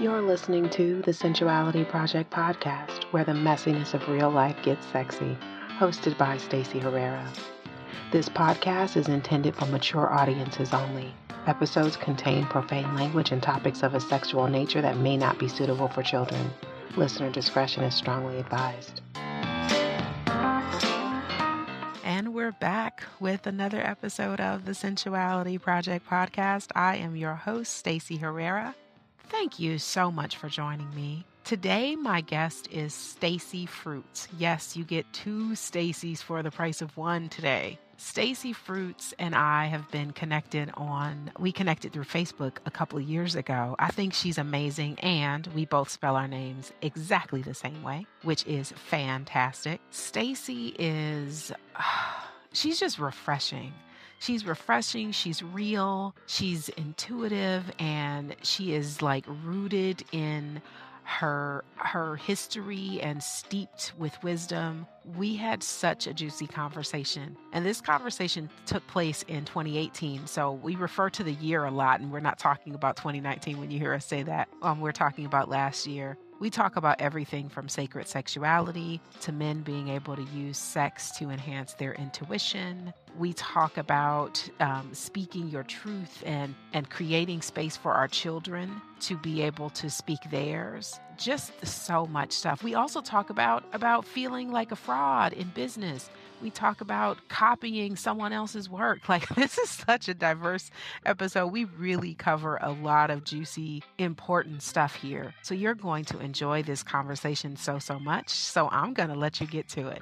You're listening to the Sensuality Project podcast, where the messiness of real life gets sexy, hosted by Stacey Herrera. This podcast is intended for mature audiences only. Episodes contain profane language and topics of a sexual nature that may not be suitable for children. Listener discretion is strongly advised. And we're back with another episode of the Sensuality Project podcast. I am your host, Stacey Herrera. Thank you so much for joining me. Today, my guest is Stacey Fruits. Yes, you get two Staceys for the price of one today. Stacey Fruits and I have been we connected through Facebook a couple of years ago. I think she's amazing, and we both spell our names exactly the same way, which is fantastic. Stacey she's just refreshing. She's refreshing, she's real, she's intuitive, and she is like rooted in her history and steeped with wisdom. We had such a juicy conversation, and this conversation took place in 2018. So we refer to the year a lot, and we're not talking about 2019 when you hear us say that. We're talking about last year. We talk about everything from sacred sexuality to men being able to use sex to enhance their intuition. We talk about speaking your truth and creating space for our children to be able to speak theirs. Just so much stuff. We also talk about feeling like a fraud in business. We talk about copying someone else's work. Like, this is such a diverse episode. We really cover a lot of juicy, important stuff here. So you're going to enjoy this conversation so much. So I'm going to let you get to it.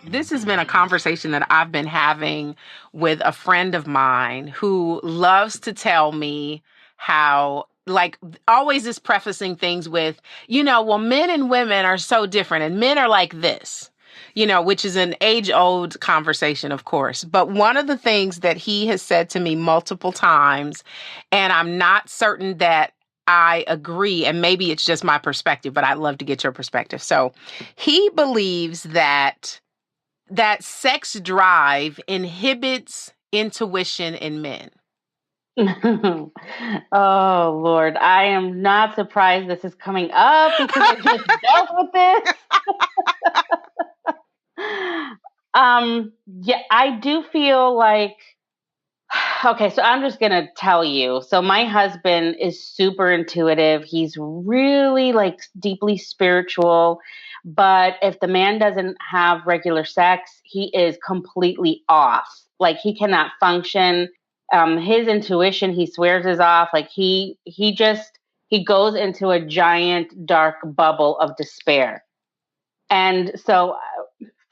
This has been a conversation that I've been having with a friend of mine who loves to tell me how, like, always is prefacing things with, well, men and women are so different and men are like this, which is an age-old conversation, of course. But one of the things that he has said to me multiple times, and I'm not certain that I agree, and maybe it's just my perspective, but I'd love to get your perspective. So he believes that sex drive inhibits intuition in men. Oh, Lord, I am not surprised this is coming up because I just dealt with this. Yeah, I do feel like, okay, so I'm just going to tell you. So my husband is super intuitive. He's really like deeply spiritual. But if the man doesn't have regular sex, he is completely off. Like, he cannot function. His intuition, he swears, is off. Like, he goes into a giant dark bubble of despair. And so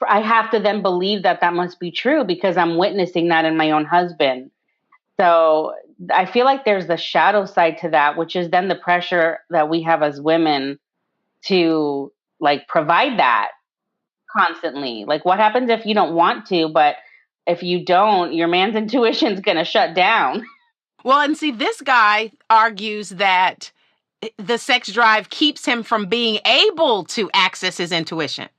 I have to then believe that must be true because I'm witnessing that in my own husband. So I feel like there's the shadow side to that, which is then the pressure that we have as women to like provide that constantly. Like, what happens if you don't want to, but if you don't, your man's intuition is going to shut down. Well, and see, this guy argues that the sex drive keeps him from being able to access his intuition.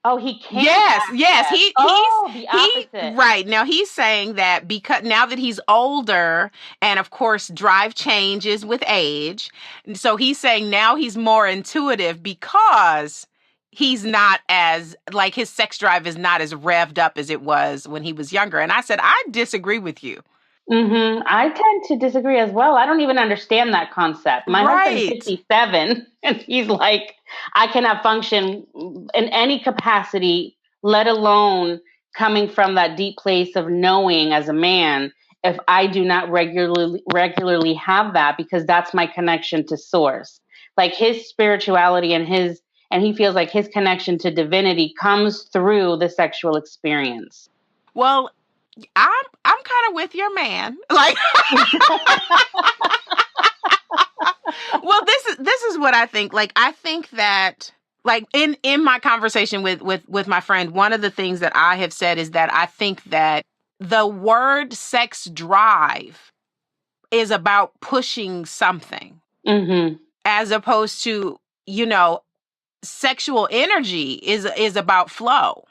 Oh, he can't. Yes. He's the opposite. Right. Now he's saying that because now that he's older, and of course drive changes with age. So he's saying now he's more intuitive because he's not as, like, his sex drive is not as revved up as it was when he was younger. And I said, I disagree with you. Mm-hmm. I tend to disagree as well. I don't even understand that concept. My husband's 57, and he's like, I cannot function in any capacity, let alone coming from that deep place of knowing as a man, if I do not regularly have that, because that's my connection to source. Like, his spirituality and he feels like his connection to divinity comes through the sexual experience. Well, I'm kind of with your man. Like, well, this is what I think. Like, I think that, like, in my conversation with my friend, one of the things that I have said is that I think that the word sex drive is about pushing something, as opposed to, sexual energy is about flow.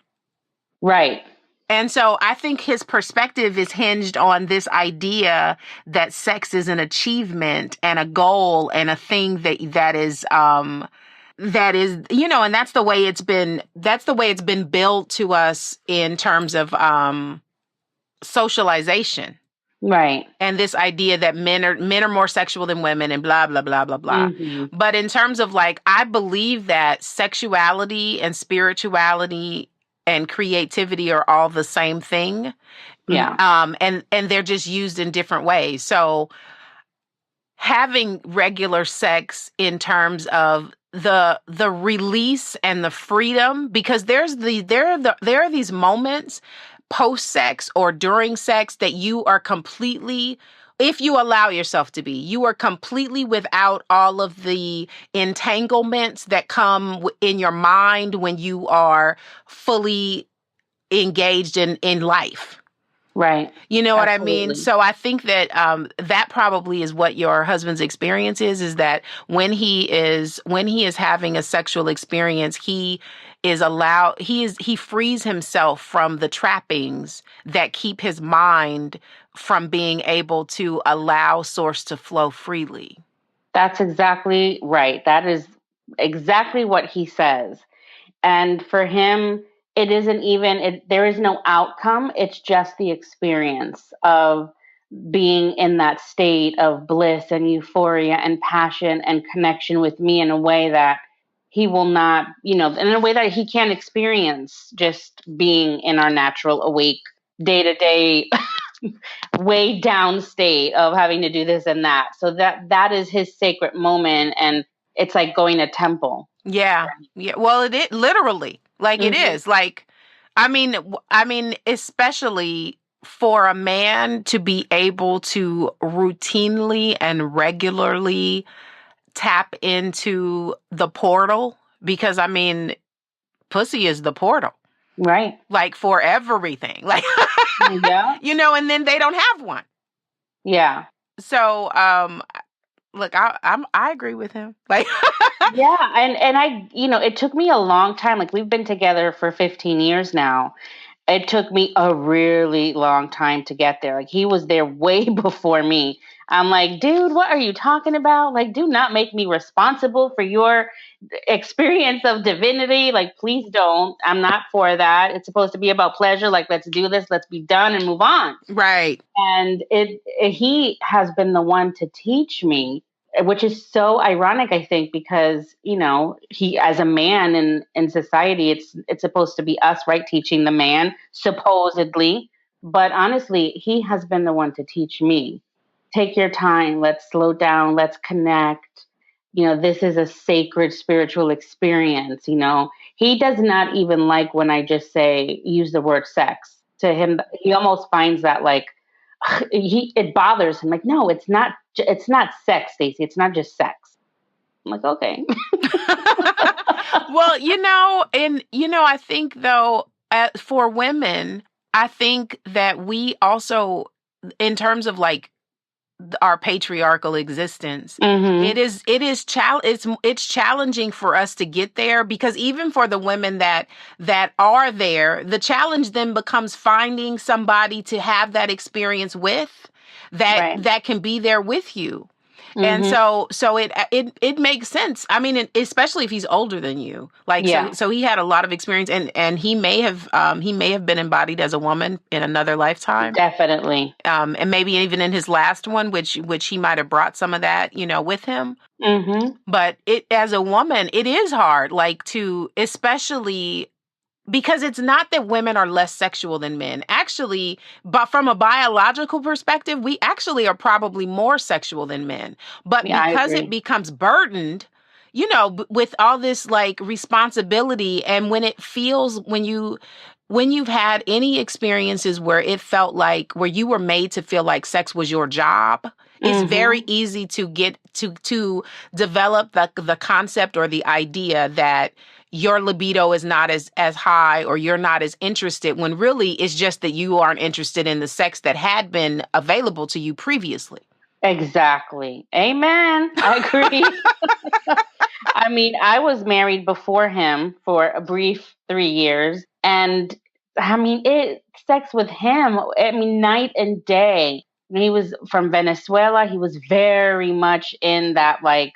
Right. And so I think his perspective is hinged on this idea that sex is an achievement and a goal and a thing that is, and that's the way it's been built to us in terms of socialization. Right. And this idea that men are more sexual than women and blah, blah, blah, blah, blah. Mm-hmm. But in terms of I believe that sexuality and spirituality and creativity are all the same thing. Yeah. And they're just used in different ways. So having regular sex in terms of the release and the freedom, because there are these moments post sex or during sex that you are completely, if you allow yourself to be, you are completely without all of the entanglements that come in your mind when you are fully engaged in life. Right. You know what Absolutely. I mean? So I think that that probably is what your husband's experience is that when he is having a sexual experience, he frees himself from the trappings that keep his mind from being able to allow source to flow freely. That's exactly right. That is exactly what he says. And for him, it isn't even, there is no outcome. It's just the experience of being in that state of bliss and euphoria and passion and connection with me in a way that he will not, in a way that he can't experience just being in our natural, awake, day to day, way down state of having to do this and that. So that is his sacred moment. And it's like going to temple. Yeah. Yeah. Well, it is literally it is I mean, especially for a man to be able to routinely and regularly tap into the portal, because I mean, pussy is the portal. Right. For everything. Yeah. And then they don't have one. Yeah. So, look, I agree with him. Yeah, and I, it took me a long time. We've been together for 15 years now. It took me a really long time to get there. He was there way before me. I'm like, dude, what are you talking about? Do not make me responsible for your experience of divinity. Please don't. I'm not for that. It's supposed to be about pleasure. Let's do this. Let's be done and move on. Right. And he has been the one to teach me, which is so ironic, I think, because he, as a man in society, it's supposed to be us, right, teaching the man, supposedly. But honestly, he has been the one to teach me. Take your time. Let's slow down. Let's connect. This is a sacred spiritual experience. He does not even like when I just use the word sex. To him, he almost finds that it bothers him. No, it's not sex, Stacey. It's not just sex. I'm like, okay. Well, I think though, for women, I think that we also, in terms of our patriarchal existence, Mm-hmm. it's challenging for us to get there, because even for the women that are there, the challenge then becomes finding somebody to have that experience with, that can be there with you. Mm-hmm. And so it makes sense. I mean, especially if he's older than you. So he had a lot of experience, and he may have been embodied as a woman in another lifetime. Definitely. And maybe even in his last one, which he might have brought some of that, with him. Mm-hmm. But as a woman, it is hard, to, especially because it's not that women are less sexual than men. Actually, but from a biological perspective, we actually are probably more sexual than men. But because it becomes burdened, with all this responsibility, and when you've had any experiences where it felt where you were made to feel like sex was your job, it's very easy to get to develop the concept or the idea that your libido is not as high, or you're not as interested, when really it's just that you aren't interested in the sex that had been available to you previously. Exactly. Amen. I agree. I mean, I was married before him for a brief 3 years, and sex with him, night and day. And he was from Venezuela. He was very much in that, like,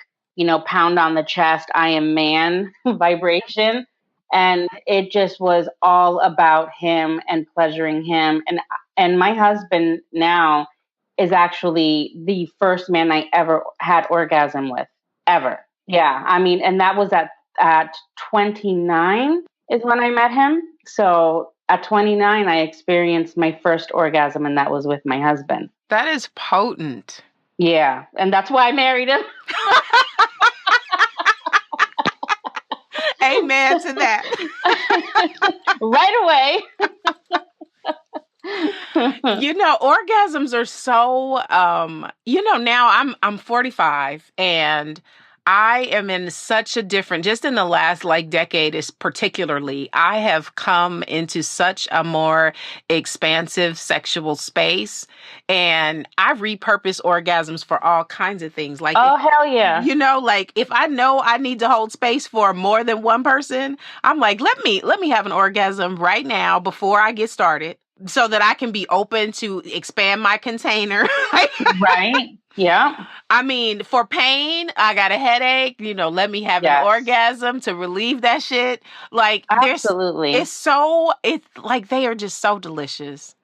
pound on the chest, I am man vibration. And it just was all about him and pleasuring him. And my husband now is actually the first man I ever had orgasm with, ever. Yeah. And that was at 29 is when I met him. So at 29, I experienced my first orgasm, and that was with my husband. That is potent. Yeah. And that's why I married him. Amen to that. Right away. Orgasms are so, now I'm 45, and I am in such a different, just in the last decade is particularly, I have come into such a more expansive sexual space, and I repurpose orgasms for all kinds of things. Hell yeah. If I know I need to hold space for more than one person, I'm like, let me have an orgasm right now before I get started, so that I can be open to expand my container. Right. Yeah. For pain, I got a headache, let me have an orgasm to relieve that shit. Absolutely. It's like they are just so delicious.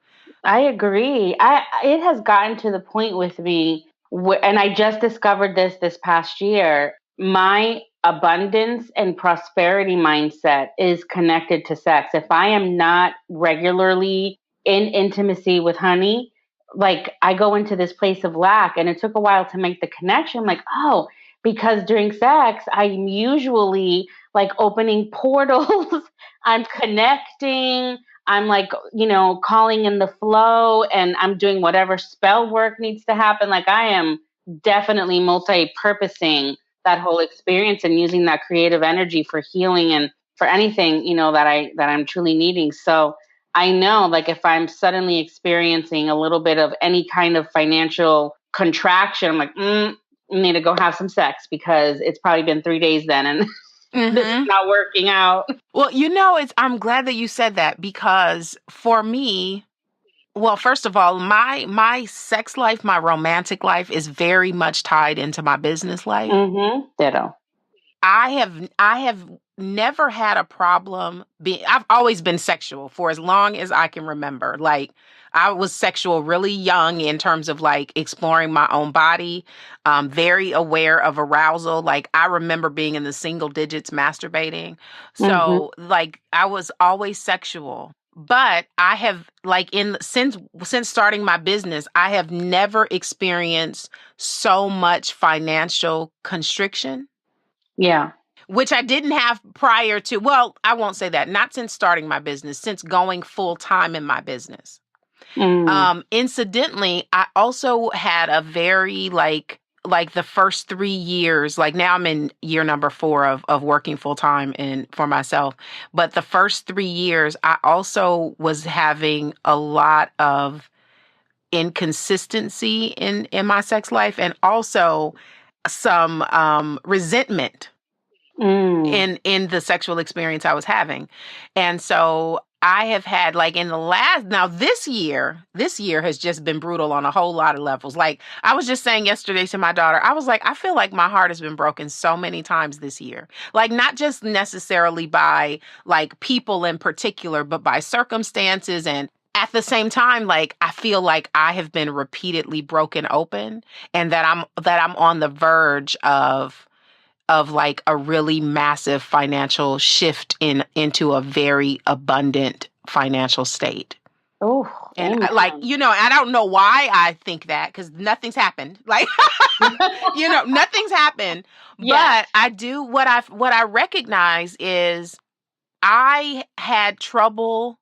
I agree. It has gotten to the point with me, and I just discovered this past year. My abundance and prosperity mindset is connected to sex. If I am not regularly in intimacy with honey, like, I go into this place of lack, and it took a while to make the connection. Like, oh, because during sex, I'm usually like opening portals, I'm connecting, I'm like, calling in the flow, and I'm doing whatever spell work needs to happen. Like, I am definitely multi-purposing that whole experience and using that creative energy for healing and for anything, that I'm truly needing. So I know, like, if I'm suddenly experiencing a little bit of any kind of financial contraction, I'm like, I need to go have some sex, because it's probably been 3 days then, and this is not working out. Well, I'm glad that you said that, because for me, well, first of all, my sex life, my romantic life is very much tied into my business life. Ditto. I have never had a problem I've always been sexual for as long as I can remember. Like, I was sexual really young in terms of exploring my own body, very aware of arousal. Like, I remember being in the single digits masturbating. So I was always sexual. But I have since starting my business, I have never experienced so much financial constriction. Yeah. Which I didn't have prior to, well, I won't say that, not since starting my business, since going full time in my business. Incidentally, I also had a very like the first 3 years, now I'm in year number 4 of working full time for myself. But the first 3 years, I also was having a lot of inconsistency in my sex life, and also some resentment in the sexual experience I was having. And so I have had this year has just been brutal on a whole lot of levels. Like, I was just saying yesterday to my daughter, I was like, I feel like my heart has been broken so many times this year. Like, not just necessarily by people in particular, but by circumstances. And at the same time, I feel like I have been repeatedly broken open, and that I'm on the verge of a really massive financial shift into a very abundant financial state. Oh, and I don't know why I think that, because nothing's happened. Nothing's happened. Yes. But I do what I recognize is I had trouble.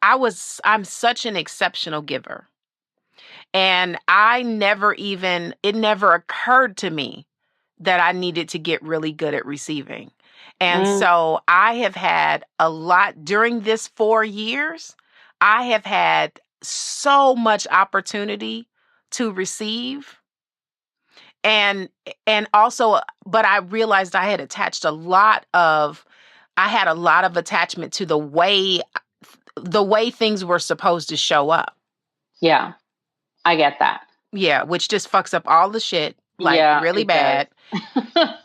I'm such an exceptional giver. And it never occurred to me that I needed to get really good at receiving. And so I have had a lot during this 4 years. I have had so much opportunity to receive. And also, but I realized I had a lot of attachment to the way the way things were supposed to show up. Yeah, I get that. Yeah, which just fucks up all the shit, like, Yeah, really it does. bad.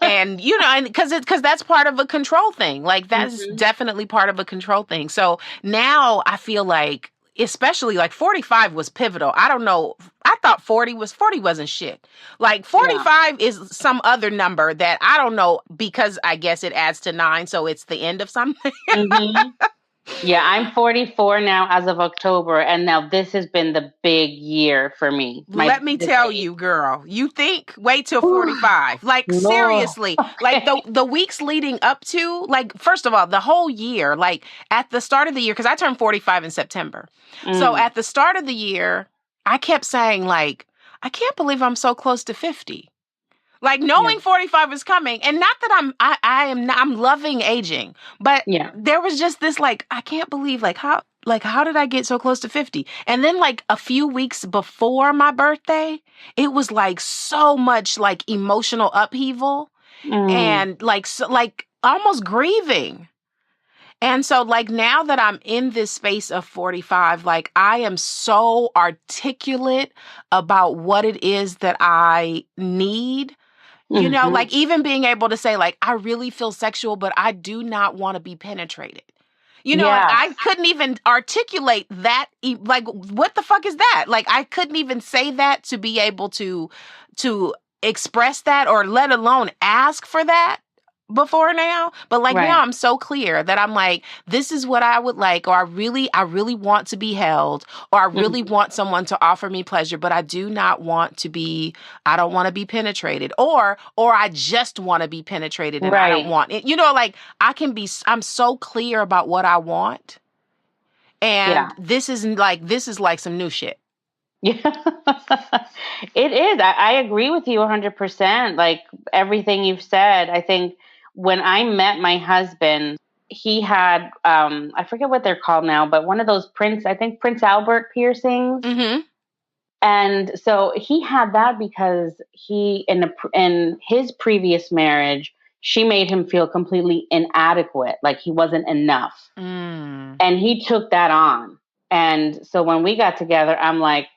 And, and because that's part of a control thing. Like, that's Mhm. definitely part of a control thing. So now I feel like, especially like 45 was pivotal. I don't know. I thought 40 wasn't shit. Like 45 is some other number that I don't know, because I guess it adds to 9. So it's the end of something. Mm-hmm. Yeah, I'm 44 now as of October, and now this has been the big year for me. Let me tell you, girl, you think wait till 45. Like, seriously, like the weeks leading up to, like, first of all, the whole year, like at the start of the year, because I turned 45 in September. So at the start of the year, I kept saying, like, I can't believe I'm so close to 50. Like, knowing 45 is coming, and not that I'm loving aging, but there was just this, like, I can't believe, how did I get so close to 50? And then, like, a few weeks before my birthday, it was like so much, like, emotional upheaval and like almost grieving. And so, like, now that I'm in this space of 45, like, I am so articulate about what it is that I need. Like, even being able to say, like, I really feel sexual, but I do not want to be penetrated. And I couldn't even articulate that. Like, what the fuck is that? Like, I couldn't even say that to be able to express that, or let alone ask for that before now. But like, now I'm so clear that I'm like, this is what I would like, or I really want to be held, or I really want someone to offer me pleasure, but I don't want to be penetrated, or I just want to be penetrated and I don't want it. Like, I'm so clear about what I want. And this is like some new shit. Yeah, it is. I agree with you 100%. Like, everything you've said. I think when I met my husband, he had, I forget what they're called now, but one of those Prince Albert piercings. Mm-hmm. And so he had that because in his previous marriage, she made him feel completely inadequate, like he wasn't enough. And he took that on. And so when we got together, I'm like,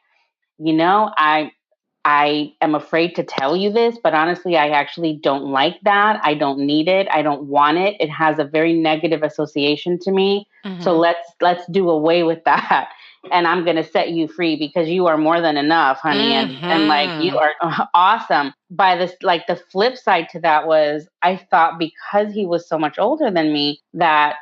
I am afraid to tell you this, but honestly, I actually don't like that. I don't need it. I don't want it. It has a very negative association to me. So let's do away with that. And I'm going to set you free because you are more than enough, honey. And like, you are awesome. By this, like, the flip side to that was, I thought because he was so much older than me that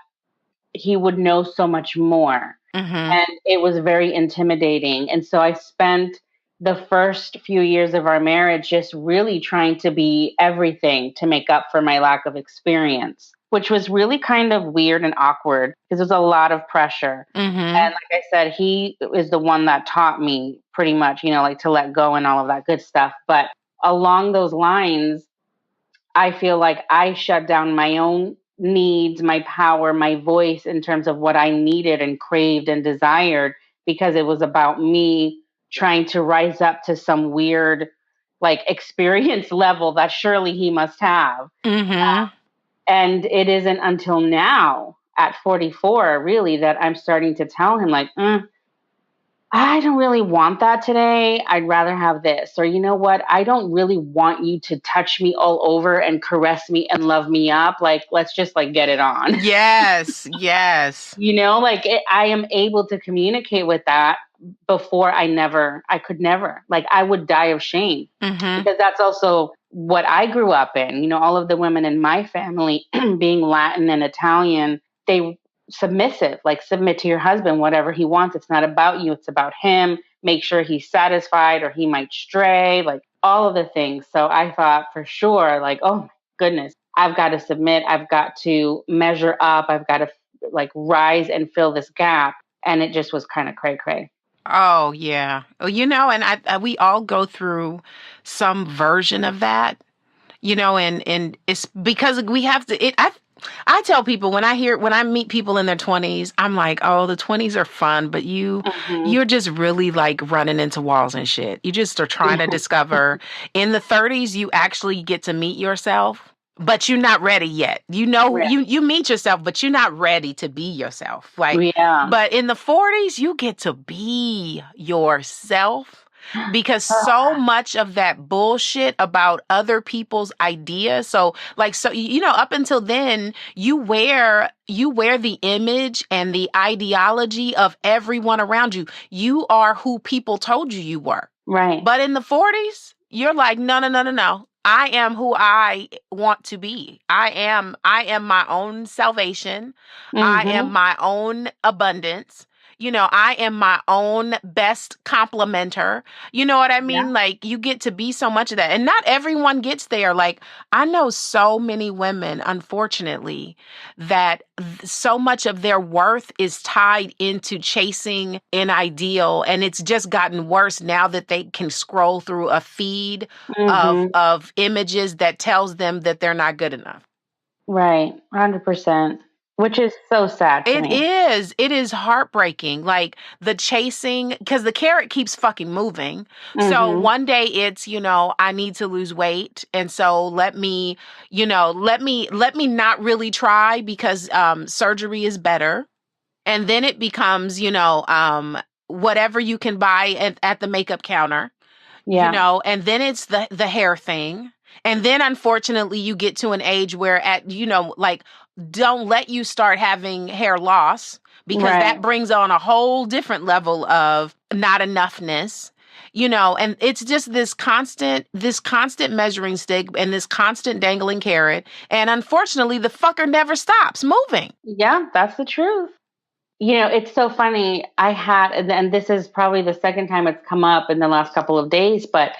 he would know so much more. And it was very intimidating. And so I spent the first few years of our marriage just really trying to be everything to make up for my lack of experience, which was really kind of weird and awkward because there was a lot of pressure. And like I said, he is the one that taught me pretty much, like, to let go and all of that good stuff. But along those lines, I feel like I shut down my own needs, my power, my voice in terms of what I needed and craved and desired, because it was about me trying to rise up to some weird, like, experience level that surely he must have. And it isn't until now at 44 really that I'm starting to tell him, like, I don't really want that today. I'd rather have this. Or, you know what? I don't really want you to touch me all over and caress me and love me up. Like, let's just, like, get it on. Yes. Like, I am able to communicate with that. Before, I could never. Like, I would die of shame because that's also what I grew up in. All of the women in my family being Latin and Italian, they submissive, like, submit to your husband, whatever he wants. It's not about you. It's about him. Make sure he's satisfied or he might stray, like, all of the things. So I thought for sure, like, oh my goodness, I've got to submit. I've got to measure up. I've got to, like, rise and fill this gap. And it just was kind of cray. Oh, yeah. And we all go through some version of that, and it's because we have to, I tell people when I meet people in their 20s, I'm like, oh, the 20s are fun, but you're just really, like, running into walls and shit. You just are trying to discover. In the 30s, you actually get to meet yourself. but you're not ready yet. You know, Right. you meet yourself, but you're not ready to be yourself. Like, Yeah. but in the 40s, you get to be yourself because so much of that bullshit about other people's ideas. So, like, so, you know, up until then, you wear the image and the ideology of everyone around you. You are who people told you were. Right. But in the 40s, you're like, no, no, no, no, no. I am who I want to be. I am my own salvation. I am my own abundance. You know, I am my own best complimenter. You know what I mean? Yeah. Like, you get to be so much of that. And not everyone gets there. Like, I know so many women, unfortunately, that so much of their worth is tied into chasing an ideal. And it's just gotten worse now that they can scroll through a feed of images that tells them that they're not good enough. Right. 100%. Which is so sad to me. It is heartbreaking. Like the chasing, because the carrot keeps fucking moving. So one day it's, you know, I need to lose weight. And so let me not really try because surgery is better. And then it becomes, you know, whatever you can buy at the makeup counter. Yeah. You know, and then it's the hair thing. And then unfortunately you get to an age where like don't let you start having hair loss because that brings on a whole different level of not enoughness. You know, and it's just this constant measuring stick and this constant dangling carrot. And unfortunately, the fucker never stops moving. Yeah, that's the truth. You know, it's so funny. And this is probably the second time it's come up in the last couple of days, but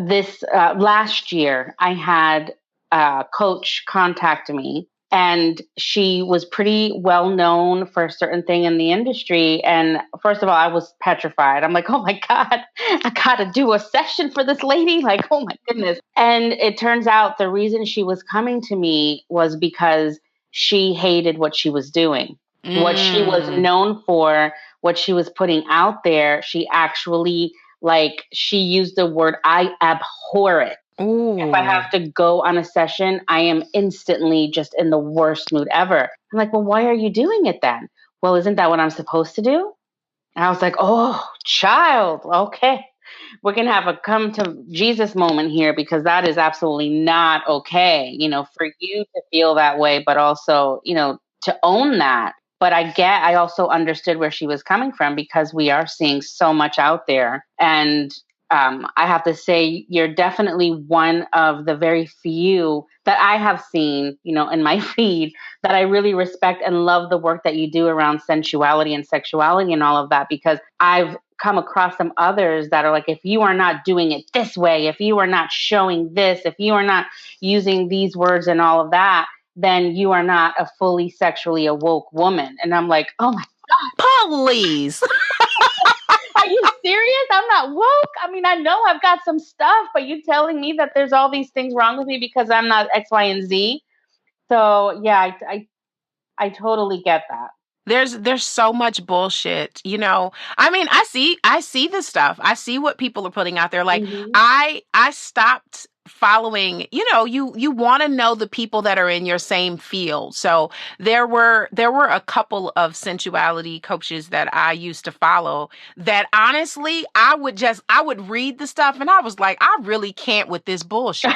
this last year, I had a coach contact me, and she was pretty well known for a certain thing in the industry. And first of all, I was petrified. I'm like, oh my God, I got to do a session for this lady. Like, oh my goodness. And it turns out the reason she was coming to me was because she hated what she was doing. What she was known for, what she was putting out there, she actually, like, she used the word, I abhor it. Ooh. If I have to go on a session, I am instantly just in the worst mood ever. I'm like, well, why are you doing it then? Well, isn't that what I'm supposed to do? And I was like, oh, child, okay. We're going to have a come to Jesus moment here because that is absolutely not okay, you know, for you to feel that way, but also, you know, to own that. But I also understood where she was coming from because we are seeing so much out there. And I have to say, you're definitely one of the very few that I have seen, you know, in my feed that I really respect and love the work that you do around sensuality and sexuality and all of that, because I've come across some others that are like, if you are not doing it this way, if you are not showing this, if you are not using these words and all of that, then you are not a fully sexually awoke woman. And I'm like, oh my God. Please. Are you serious? I'm not woke. I mean, I know I've got some stuff, but you telling me that there's all these things wrong with me because I'm not X, Y, and Z. So yeah, I totally get that. There's so much bullshit, you know. I mean, I see the stuff. I see what people are putting out there. Like I stopped following, you know, you want to know the people that are in your same field. So there were a couple of sensuality coaches that I used to follow that honestly, I would read the stuff and I was like, I really can't with this bullshit.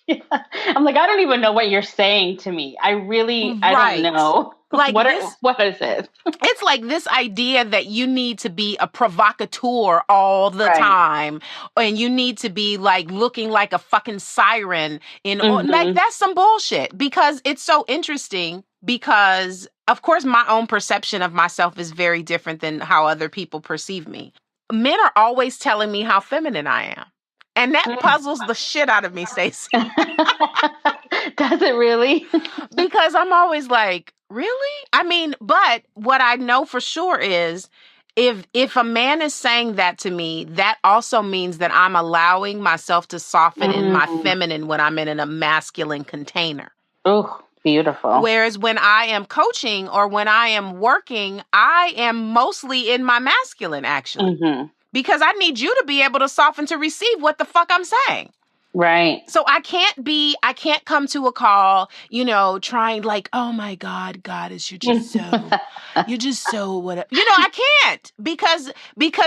Yeah. I'm like, I don't even know what you're saying to me. I don't know. Like what is it? It's like this idea that you need to be a provocateur all the time, and you need to be like looking like a fucking siren like that's some bullshit, because it's so interesting because of course my own perception of myself is very different than how other people perceive me. Men are always telling me how feminine I am. And that puzzles the shit out of me, Stacey. Does it really? Because I'm always like, really? I mean, but what I know for sure is if a man is saying that to me, that also means that I'm allowing myself to soften in my feminine when I'm in a masculine container. Oh, beautiful. Whereas when I am coaching or when I am working, I am mostly in my masculine, actually. Because I need you to be able to soften to receive what the fuck I'm saying. Right. So I can't come to a call, trying like, oh my God, Goddess, you're just so whatever. I can't because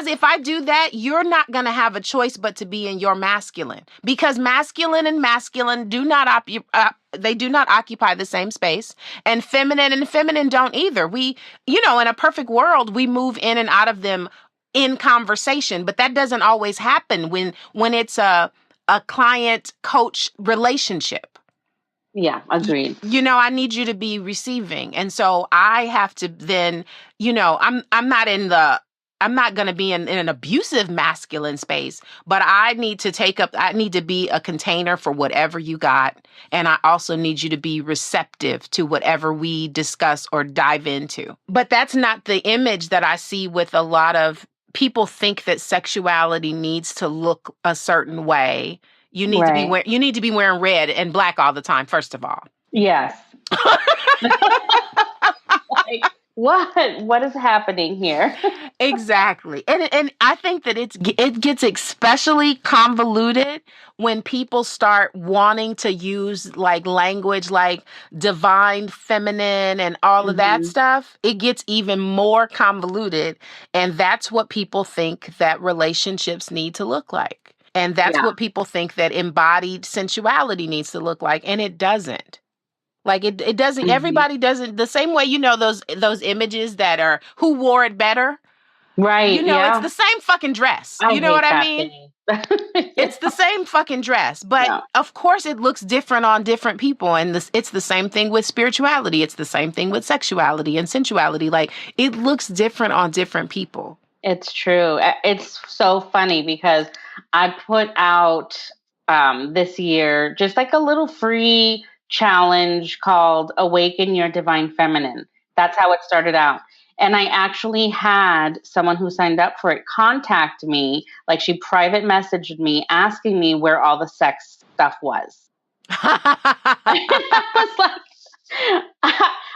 if I do that, you're not going to have a choice but to be in your masculine, because masculine and masculine they do not occupy the same space, and feminine don't either. We, in a perfect world, we move in and out of them in conversation, but that doesn't always happen when it's a client coach relationship. Yeah, agreed. I need you to be receiving. And so I have to then, I'm not going to be in an abusive masculine space, but I need to be a container for whatever you got. And I also need you to be receptive to whatever we discuss or dive into. But that's not the image that I see with a lot of people. Think that sexuality needs to look a certain way. You need to be wearing red and black all the time, first of all. Yes. Like, what is happening here? Exactly. And I think that it gets especially convoluted when people start wanting to use like language like divine feminine and all of that stuff. It gets even more convoluted. And that's what people think that relationships need to look like. And that's what people think that embodied sensuality needs to look like. And it doesn't. Like it doesn't, everybody doesn't, the same way, those images that are who wore it better. Right. It's the same fucking dress. You know what I mean? It's the same fucking dress. But of course it looks different on different people. And it's the same thing with spirituality. It's the same thing with sexuality and sensuality. Like it looks different on different people. It's true. It's so funny because I put out this year just like a little free challenge called Awaken Your Divine Feminine. That's how it started out. And I actually had someone who signed up for it contact me, like she private messaged me asking me where all the sex stuff was. I was like,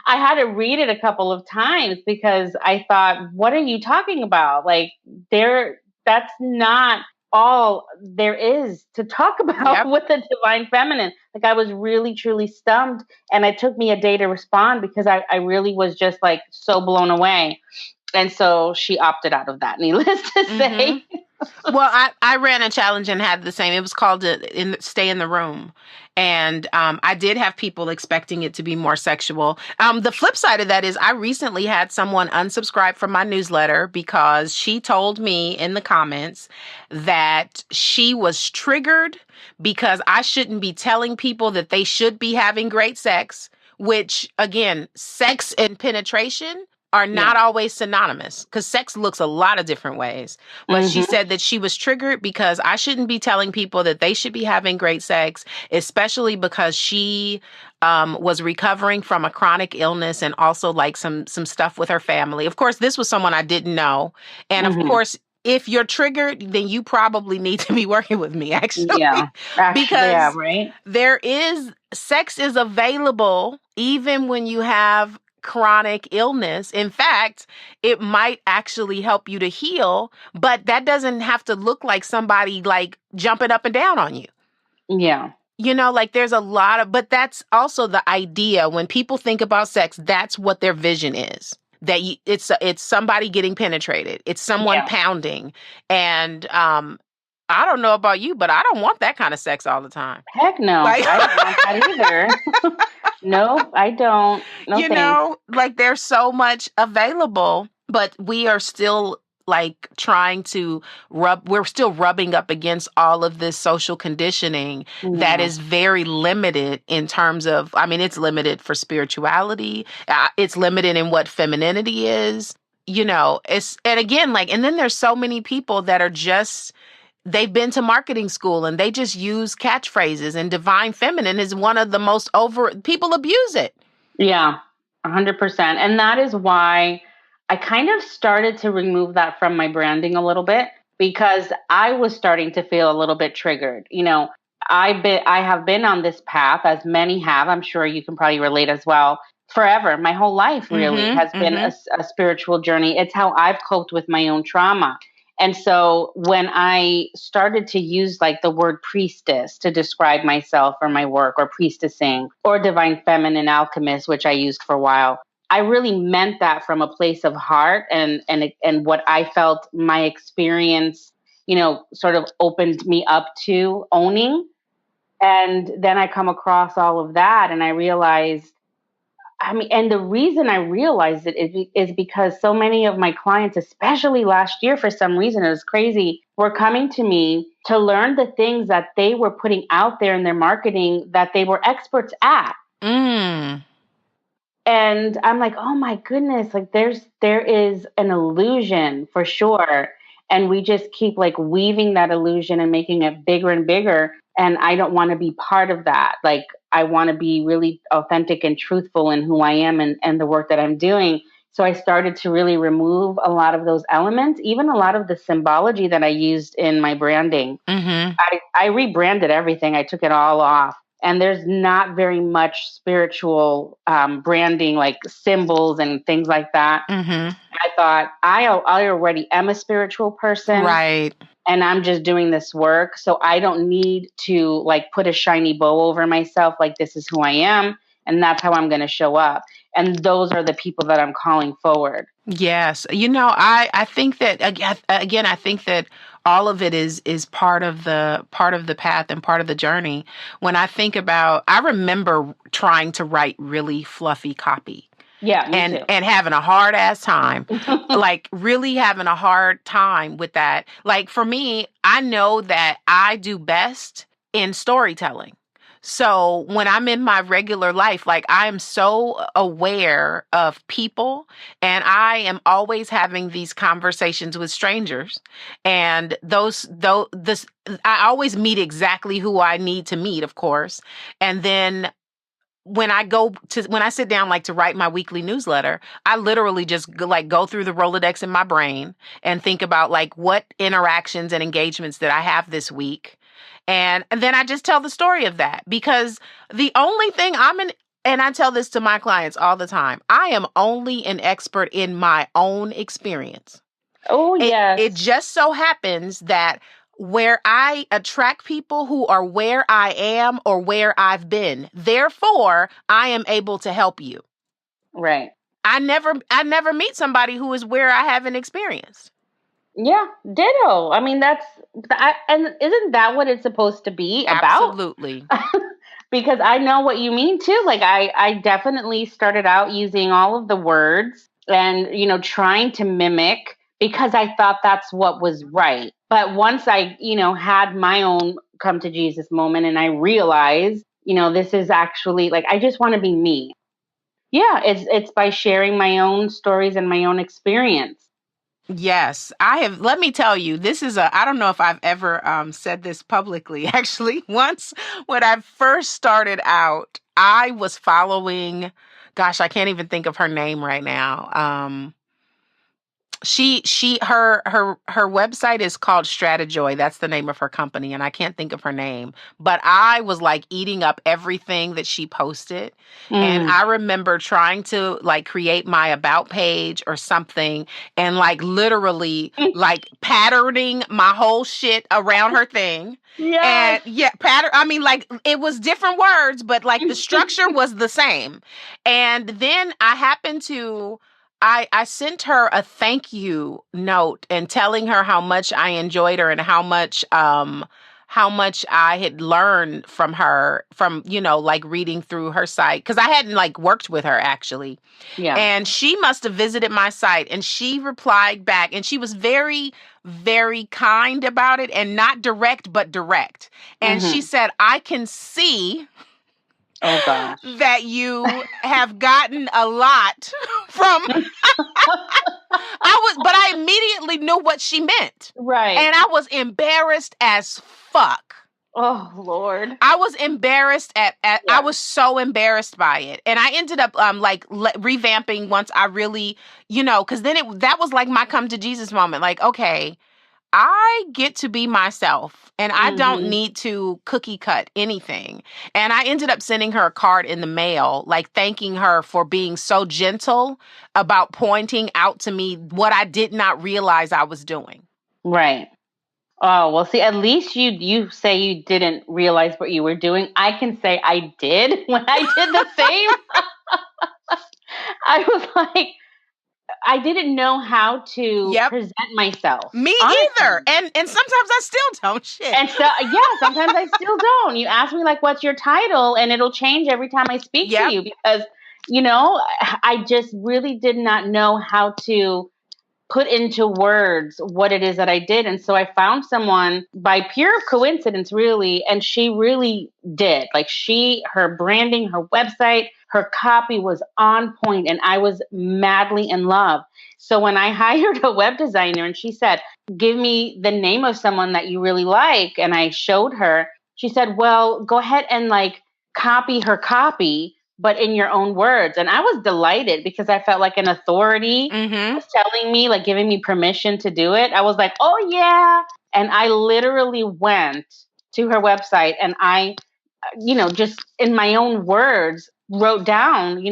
I had to read it a couple of times because I thought, what are you talking about? Like that's not all there is to talk about with the divine feminine. Like I was really, truly stumped, and it took me a day to respond because I really was just like so blown away. And so she opted out of that, needless to say. Well, I ran a challenge and had the same. It was called Stay in the Room. And I did have people expecting it to be more sexual. The flip side of that is I recently had someone unsubscribe from my newsletter because she told me in the comments that she was triggered because I shouldn't be telling people that they should be having great sex, which, again, sex and penetration are not always synonymous because sex looks a lot of different ways. But she said that she was triggered because I shouldn't be telling people that they should be having great sex, especially because she was recovering from a chronic illness and also like some stuff with her family. Of course, this was someone I didn't know. And of course, if you're triggered, then you probably need to be working with me, actually. Yeah. Because right? Sex is available even when you have chronic illness. In fact, it might actually help you to heal, but that doesn't have to look like somebody like jumping up and down on you. Yeah. Like there's a lot of, but that's also the idea. When people think about sex, that's what their vision is. That it's somebody getting penetrated. It's someone pounding. And I don't know about you, but I don't want that kind of sex all the time. Heck no. I don't want that either. No, I don't. No, thanks. Like there's so much available, but we are still like trying to we're still rubbing up against all of this social conditioning that is very limited in terms of, it's limited for spirituality. It's limited in what femininity is, and again, and then there's so many people that are just, they've been to marketing school and they just use catchphrases, and divine feminine is one of the most people abuse it. Yeah, 100%. And that is why I kind of started to remove that from my branding a little bit, because I was starting to feel a little bit triggered. I have been on this path, as many have. I'm sure you can probably relate as well. Forever, my whole life really has been a spiritual journey. It's how I've coped with my own trauma. And so when I started to use like the word priestess to describe myself or my work, or priestessing, or divine feminine alchemist, which I used for a while, I really meant that from a place of heart and what I felt my experience, sort of opened me up to owning. And then I come across all of that and I realized, and the reason I realized it is because so many of my clients, especially last year, for some reason, it was crazy, were coming to me to learn the things that they were putting out there in their marketing that they were experts at. Mm. And I'm like, oh my goodness, like there is an illusion for sure. And we just keep like weaving that illusion and making it bigger and bigger. And I don't want to be part of that. Like I want to be really authentic and truthful in who I am and the work that I'm doing. So I started to really remove a lot of those elements, even a lot of the symbology that I used in my branding. Mm-hmm. I rebranded everything. I took it all off. And there's not very much spiritual branding, like symbols and things like that. Mm-hmm. I thought, I already am a spiritual person. Right. And I'm just doing this work. So I don't need to like put a shiny bow over myself. Like, this is who I am. And that's how I'm going to show up. And those are the people that I'm calling forward. Yes. I think that again, I think that all of it is part of the path and part of the journey. When I think about, I remember trying to write really fluffy copy. Yeah, me too. And having a hard ass time, like really having a hard time with that. Like for me, I know that I do best in storytelling. So when I'm in my regular life, like I am so aware of people and I am always having these conversations with strangers. And I always meet exactly who I need to meet, of course. And then when I sit down like to write my weekly newsletter, I literally just like go through the Rolodex in my brain and think about like what interactions and engagements that I have this week. And then I just tell the story of that, because the only thing and I tell this to my clients all the time, I am only an expert in my own experience. Oh, yes. It just so happens that where I attract people who are where I am or where I've been, therefore, I am able to help you. Right. I never meet somebody who is where I haven't experienced. Yeah, ditto. I mean, and isn't that what it's supposed to be about? Absolutely. Because I know what you mean too. Like I definitely started out using all of the words and, trying to mimic because I thought that's what was right. But once I, had my own come to Jesus moment and I realized, this is actually like, I just want to be me. Yeah, it's by sharing my own stories and my own experience. Yes, I have. Let me tell you, I don't know if I've ever said this publicly. Actually, once when I first started out, I was following, gosh, I can't even think of her name right now. Her website is called Stratejoy. That's the name of her company. And I can't think of her name, but I was like eating up everything that she posted. And I remember trying to like create my about page or something and like literally like patterning my whole shit around her thing. Yes. And yeah, I mean, like it was different words, but like the structure was the same. And then I happened to, I sent her a thank you note and telling her how much I enjoyed her and how much I had learned from her from, like reading through her site. Cause I hadn't like worked with her actually. Yeah. And she must have visited my site and she replied back and she was very, very kind about it and not direct, but direct. And she said, I can see oh gosh, that you have gotten a lot from but I immediately knew what she meant. Right. And I was embarrassed as fuck. Oh Lord. I was embarrassed I was so embarrassed by it. And I ended up revamping once I really, cuz then that was like my come to Jesus moment. Like, okay, I get to be myself and I don't need to cookie cut anything. And I ended up sending her a card in the mail, like thanking her for being so gentle about pointing out to me what I did not realize I was doing. Right. Oh, well, see, at least you say you didn't realize what you were doing. I can say I did when I did the same. I was like, I didn't know how to Yep. present myself, Me either. honestly. And sometimes I still don't shit. And so, yeah, sometimes I still don't. You ask me, like, what's your title? And it'll change every time I speak to Yep. you because, you know, I just really did not know how to put into words what it is that I did. And so I found someone by pure coincidence, really, and she really did. Like her branding, her website, her copy was on point, and I was madly in love. So when I hired a web designer and she said, give me the name of someone that you really like, and I showed her, she said, well, go ahead and like copy her copy, but in your own words. And I was delighted because I felt like an authority Mm-hmm. was telling me, like giving me permission to do it. I was like, oh yeah. And I literally went to her website and I, just in my own words, wrote down,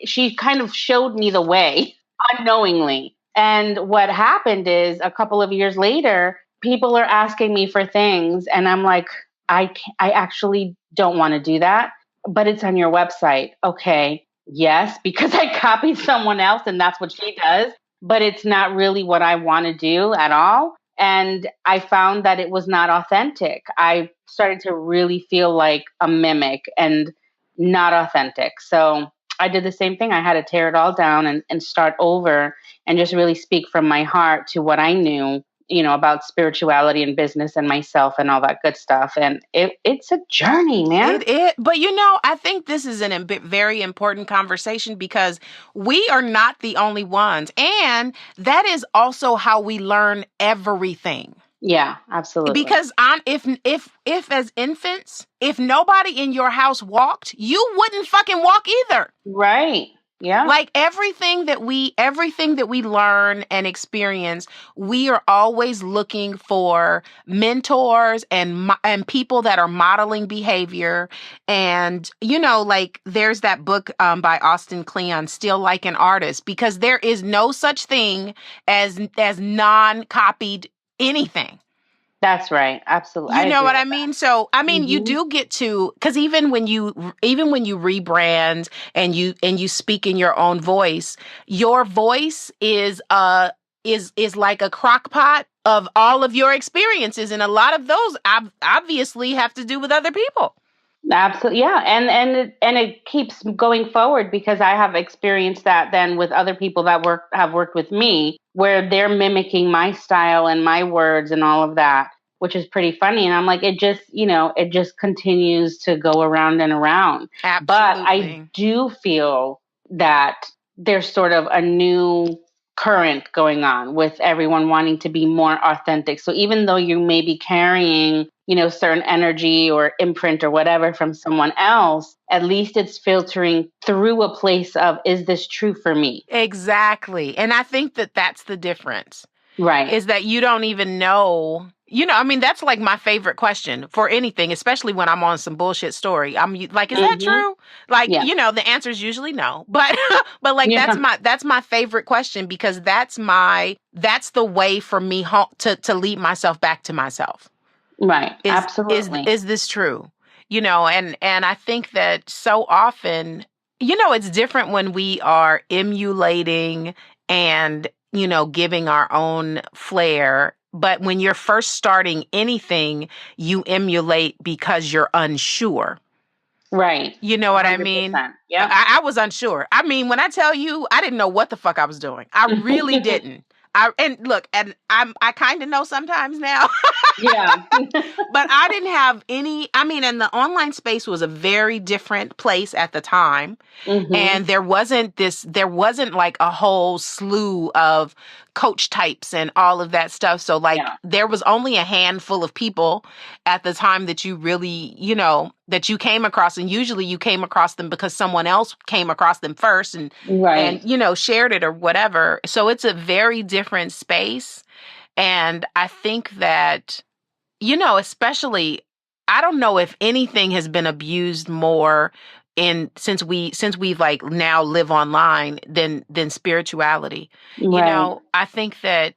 she kind of showed me the way unknowingly. And what happened is a couple of years later, people are asking me for things. And I'm like, I actually don't want to do that, but it's on your website. Okay. Yes, because I copied someone else and that's what she does, but it's not really what I want to do at all. And I found that it was not authentic. I started to really feel like a mimic and not authentic. So I did the same thing. I had to tear it all down and start over and just really speak from my heart to what I knew, about spirituality and business and myself and all that good stuff. And it's a journey, man. But I think this is very important conversation because we are not the only ones. And that is also how we learn everything. Yeah, absolutely. Because if as infants, if nobody in your house walked, you wouldn't fucking walk either. Right. Yeah. Like everything that we learn and experience, we are always looking for mentors and people that are modeling behavior. And like there's that book by Austin Kleon, Still Like an Artist, because there is no such thing as non-copied anything. That's right. Absolutely. You know what I mean? So, I mean, you do get to, because even when you rebrand and you speak in your own voice, your voice is like a crock pot of all of your experiences, and a lot of those obviously have to do with other people. Absolutely. Yeah. And it keeps going forward because I have experienced that then with other people that have worked with me where they're mimicking my style and my words and all of that, which is pretty funny. And I'm like, it just continues to go around and around. Absolutely. But I do feel that there's sort of a new current going on with everyone wanting to be more authentic. So even though you may be carrying, certain energy or imprint or whatever from someone else, at least it's filtering through a place of, is this true for me? Exactly. And I think that that's the difference. Right. Is that you don't even know. I mean, that's like my favorite question for anything, especially when I'm on some bullshit story. I'm like, is that true? Like, the answer is usually no. But like, that's my favorite question because that's the way for me to lead myself back to myself. Right. Absolutely. Is this true? And I think that so often, it's different when we are emulating and giving our own flair. But when you're first starting anything, you emulate because you're unsure. Right. You know what 100%. I mean? Yeah. I was unsure. I mean, when I tell you, I didn't know what the fuck I was doing. I really didn't. I kind of know sometimes now. Yeah. But I didn't have any, and the online space was a very different place at the time. Mm-hmm. And there wasn't like a whole slew of coach types and all of that stuff. So there was only a handful of people at the time that you really, that you came across. And usually you came across them because someone else came across them first and shared it or whatever. So it's a very different space. And I think that, especially, I don't know if anything has been abused more since we've like now live online than spirituality. Right. I think that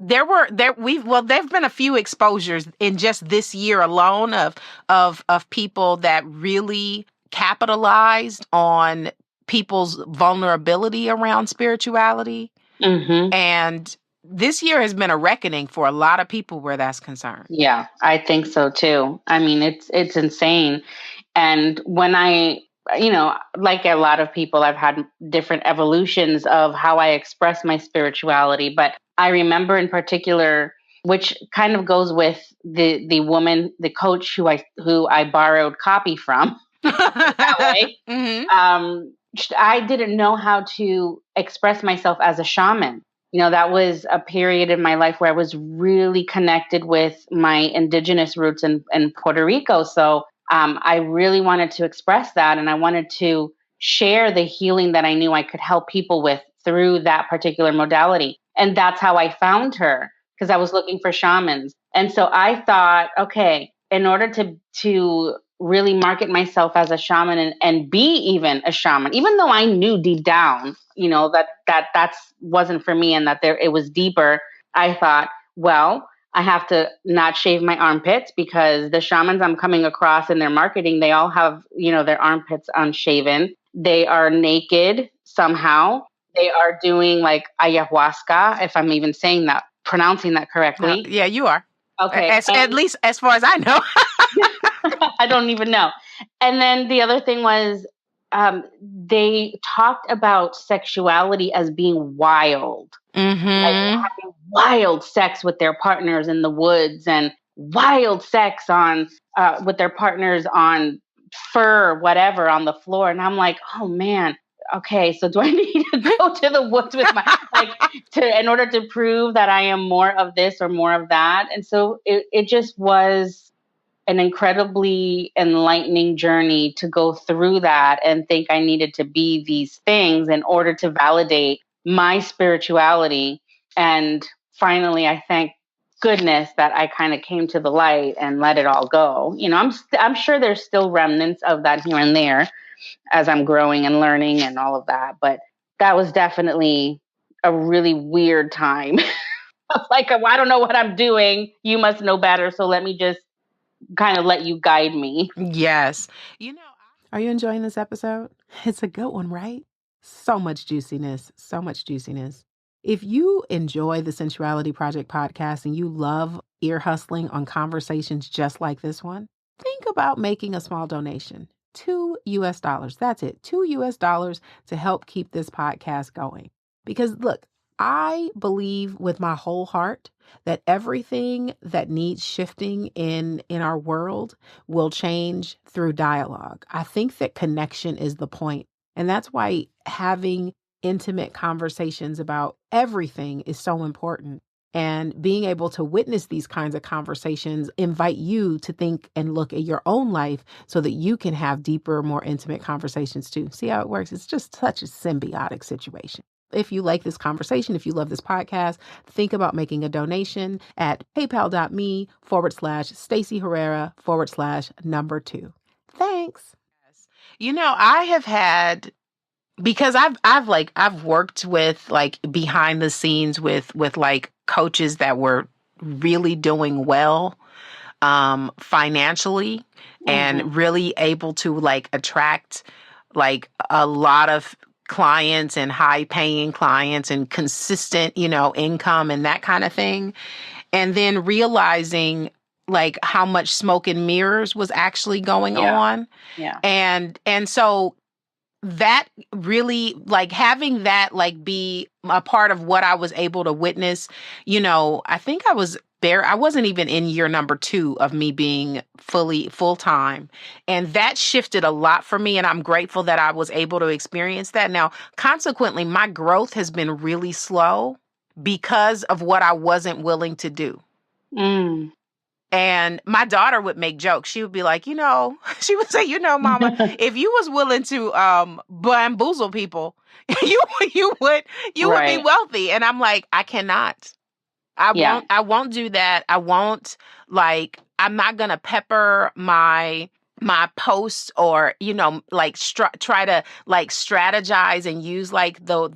there've been a few exposures in just this year alone of people that really capitalized on people's vulnerability around spirituality. Mm-hmm. And this year has been a reckoning for a lot of people where that's concerned. Yeah, I think so too. I mean, it's insane. And when like a lot of people, I've had different evolutions of how I express my spirituality. But I remember in particular, which kind of goes with the woman, the coach who I borrowed copy from that way. Mm-hmm. I didn't know how to express myself as a shaman. That was a period in my life where I was really connected with my indigenous roots in Puerto Rico. So I really wanted to express that, and I wanted to share the healing that I knew I could help people with through that particular modality. And that's how I found her, because I was looking for shamans. And so I thought, okay, in order to really market myself as a shaman and be even a shaman, even though I knew deep down, that wasn't for me and that it was deeper. I thought, well, I have to not shave my armpits, because the shamans I'm coming across in their marketing, they all have, their armpits unshaven. They are naked somehow. They are doing like ayahuasca, if I'm even pronouncing that correctly. Yeah, you are. Okay. At least as far as I know. I don't even know. And then the other thing was, they talked about sexuality as being wild, like having wild sex with their partners in the woods, and wild sex with their partners on fur, whatever, on the floor. And I'm like, oh man. Okay, so do I need to go to the woods with in order to prove that I am more of this or more of that? And so it just was an incredibly enlightening journey to go through that and think I needed to be these things in order to validate my spirituality. And finally, I thank goodness that I kind of came to the light and let it all go. I'm sure there's still remnants of that here and there as I'm growing and learning and all of that. But that was definitely a really weird time. Like, I don't know what I'm doing. You must know better. So let me just kind of let you guide me. Yes. Are you enjoying this episode? It's a good one, right? So much juiciness, so much juiciness. If you enjoy the Sensuality Project podcast and you love ear hustling on conversations just like this one, think about making a small donation. $2. That's it. $2 to help keep this podcast going. Because look, I believe with my whole heart that everything that needs shifting in our world will change through dialogue. I think that connection is the point. And that's why having intimate conversations about everything is so important. And being able to witness these kinds of conversations invite you to think and look at your own life so that you can have deeper, more intimate conversations too. See how it works? It's just such a symbiotic situation. If you like this conversation, if you love this podcast, think about making a donation at paypal.me/Stacey Herrera /2. Thanks. I have had, because I've worked with like behind the scenes with like coaches that were really doing well financially and really able to like attract like a lot of clients and high paying clients and consistent, income and that kind of thing. And then realizing like how much smoke and mirrors was actually going on. Yeah. And so that really, like, having that like be a part of what I was able to witness, I think I wasn't even in year number 2 of me being full-time. And that shifted a lot for me. And I'm grateful that I was able to experience that. Now, consequently, my growth has been really slow because of what I wasn't willing to do. And my daughter would make jokes. She would be like, she would say, Mama, if you was willing to bamboozle people, you would be wealthy. And I'm like, I cannot. I won't do that. I won't, like, I'm not going to pepper my my posts or, like try to like strategize and use like the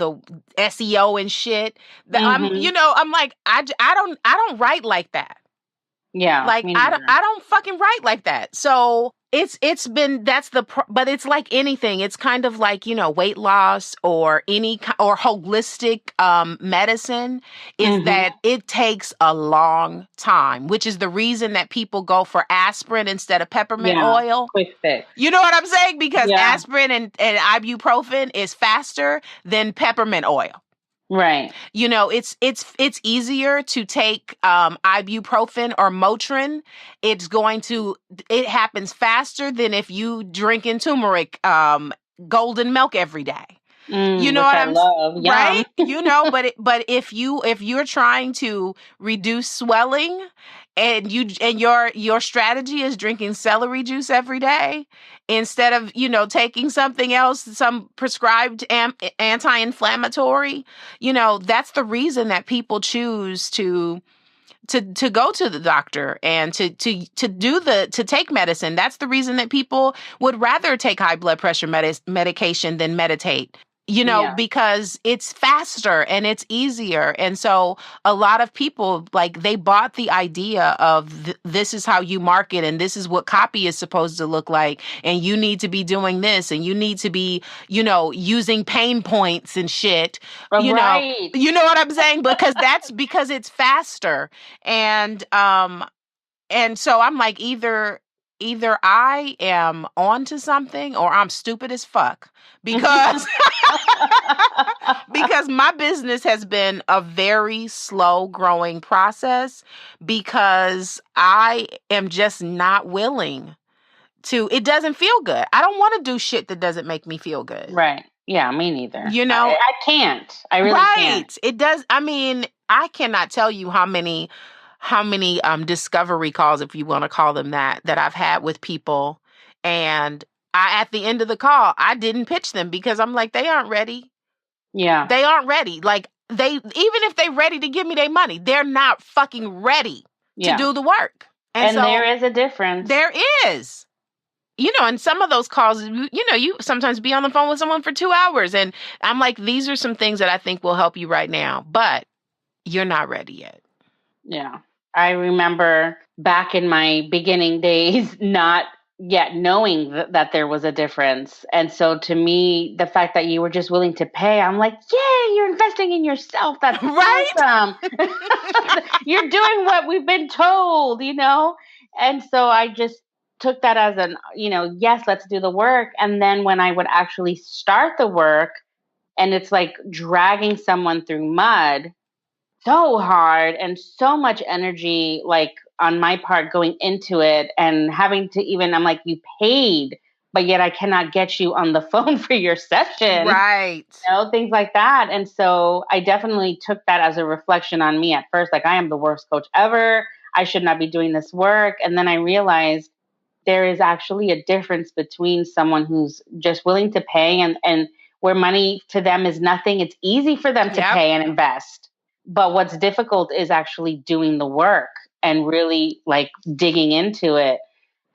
SEO and shit. That Mm-hmm. I'm like, I don't write like that. Yeah, Like me neither. I don't fucking write like that. So it's been that's but it's like anything. It's kind of like, weight loss or or holistic medicine is Mm-hmm. that it takes a long time, which is the reason that people go for aspirin instead of peppermint Yeah, oil. quick fix. You know what I'm saying? Because Yeah, aspirin and ibuprofen is faster than peppermint oil. right. It's easier to take ibuprofen or Motrin. It happens faster than if you drink in turmeric golden milk every day. You know Which what I I'm love. right? Yum. But if you're trying to reduce swelling and your strategy is drinking celery juice every day instead of, taking something else, some prescribed anti-inflammatory, that's the reason that people choose to go to the doctor and to take medicine. That's the reason that people would rather take high blood pressure medication than meditate. Yeah. Because it's faster and it's easier. And so a lot of people, like, they bought the idea of this is how you market and this is what copy is supposed to look like. And you need to be doing this and you need to be, using pain points and shit. Right. You know what I'm saying? Because it's faster. And so I'm like, either I am onto something or I'm stupid as fuck because because my business has been a very slow growing process because I am just not willing to. It doesn't feel good. I don't want to do shit that doesn't make me feel good. Right. Yeah, me neither. You I, know, I can't. I really right. can't. It does. I mean, I cannot tell you how many discovery calls, if you want to call them that I've had with people. And at the end of the call, I didn't pitch them because I'm like, they aren't ready. Yeah. They aren't ready. Like, even if they're ready to give me their money, they're not fucking ready to Yeah. do the work. And And there so is a difference. there is. And some of those calls, you sometimes be on the phone with someone for 2 hours. And I'm like, these are some things that I think will help you right now, but you're not ready yet. Yeah. I remember back in my beginning days not yet knowing that there was a difference. And so to me, the fact that you were just willing to pay, I'm like, yay, you're investing in yourself. That's Right? awesome. You're doing what we've been told, And so I just took that as yes, let's do the work. And then when I would actually start the work and it's like dragging someone through mud, so hard and so much energy, like on my part going into it and having to even, I'm like, you paid, but yet I cannot get you on the phone for your session, Right. things like that. And so I definitely took that as a reflection on me at first, like I am the worst coach ever. I should not be doing this work. And then I realized there is actually a difference between someone who's just willing to pay and where money to them is nothing. It's easy for them to Yep. pay and invest. But what's difficult is actually doing the work and really like digging into it.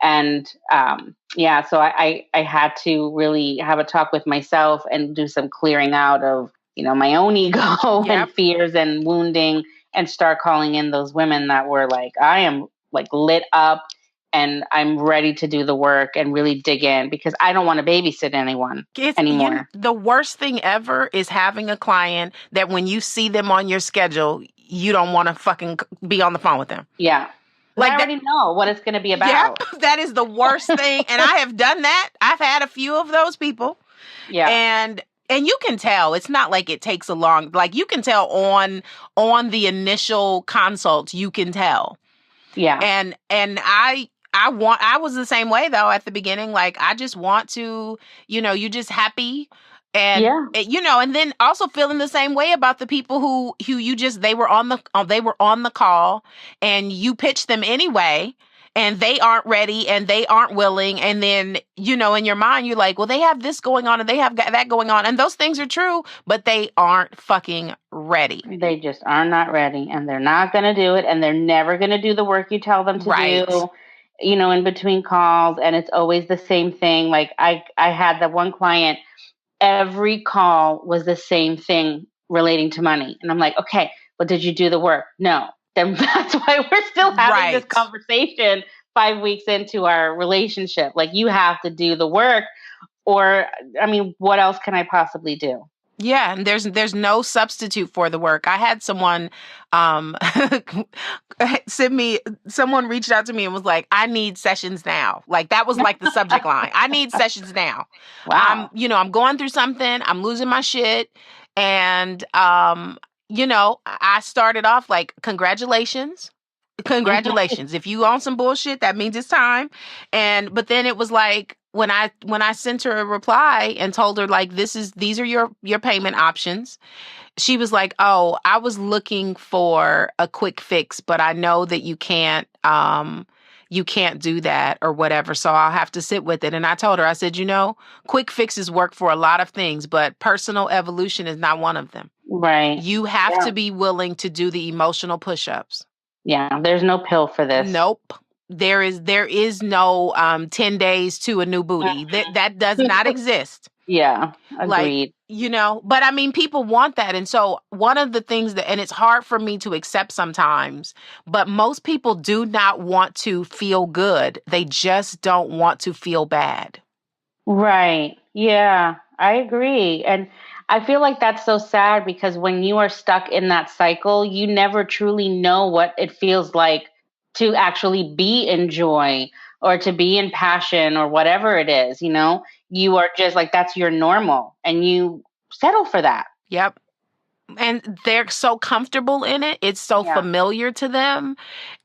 And so I had to really have a talk with myself and do some clearing out of, my own ego and Yep. fears and wounding and start calling in those women that were like, I am like lit up and I'm ready to do the work and really dig in because I don't want to babysit anyone anymore. The worst thing ever is having a client that when you see them on your schedule, you don't want to fucking be on the phone with them. Yeah. Like I already know what it's going to be about. Yep, that is the worst thing. And I have done that. I've had a few of those people. Yeah. And you can tell, it's not like it takes a long, like you can tell on the initial consults, you can tell. Yeah. And I was the same way though at the beginning. Like I just want to, you're just happy. And and then also feeling the same way about the people who they were on the call and you pitched them anyway and they aren't ready and they aren't willing. And then, in your mind, you're like, well, they have this going on and they have that going on. And those things are true, but they aren't fucking ready. They just are not ready and they're not going to do it and they're never going to do the work you tell them to do. in between calls, and it's always the same thing. Like I had that one client, every call was the same thing relating to money. And I'm like, okay, well, did you do the work? No. Then that's why we're still having this Right. conversation 5 weeks into our relationship. Like, you have to do the work, or, I mean, what else can I possibly do? Yeah, and there's no substitute for the work. I had someone um send me someone reached out to me and was like, "I need sessions now." Like that was like the subject line. I need sessions now. Wow. I'm going through something, I'm losing my shit, and I started off like, "Congratulations. Congratulations. If you on some bullshit, that means it's time." But then it was like when I sent her a reply and told her like these are your payment options, she was like, "Oh, I was looking for a quick fix, but I know that you can't do that or whatever, so I'll have to sit with it." And I told her, I said, quick fixes work for a lot of things, but personal evolution is not one of them. Right. You have Yeah. to be willing to do the emotional push-ups. Yeah. There's no pill for this. Nope. There is no 10 days to a new booty. That does not exist. Yeah. Like, Agreed. but I mean, people want that. And so one of the things and it's hard for me to accept sometimes, but most people do not want to feel good. They just don't want to feel bad. Right. Yeah, I agree. And I feel like that's so sad, because when you are stuck in that cycle, you never truly know what it feels like to actually be in joy, or to be in passion, or whatever it is. You are just like, that's your normal, and you settle for that. Yep. And they're so comfortable in it. It's so Yeah. familiar to them.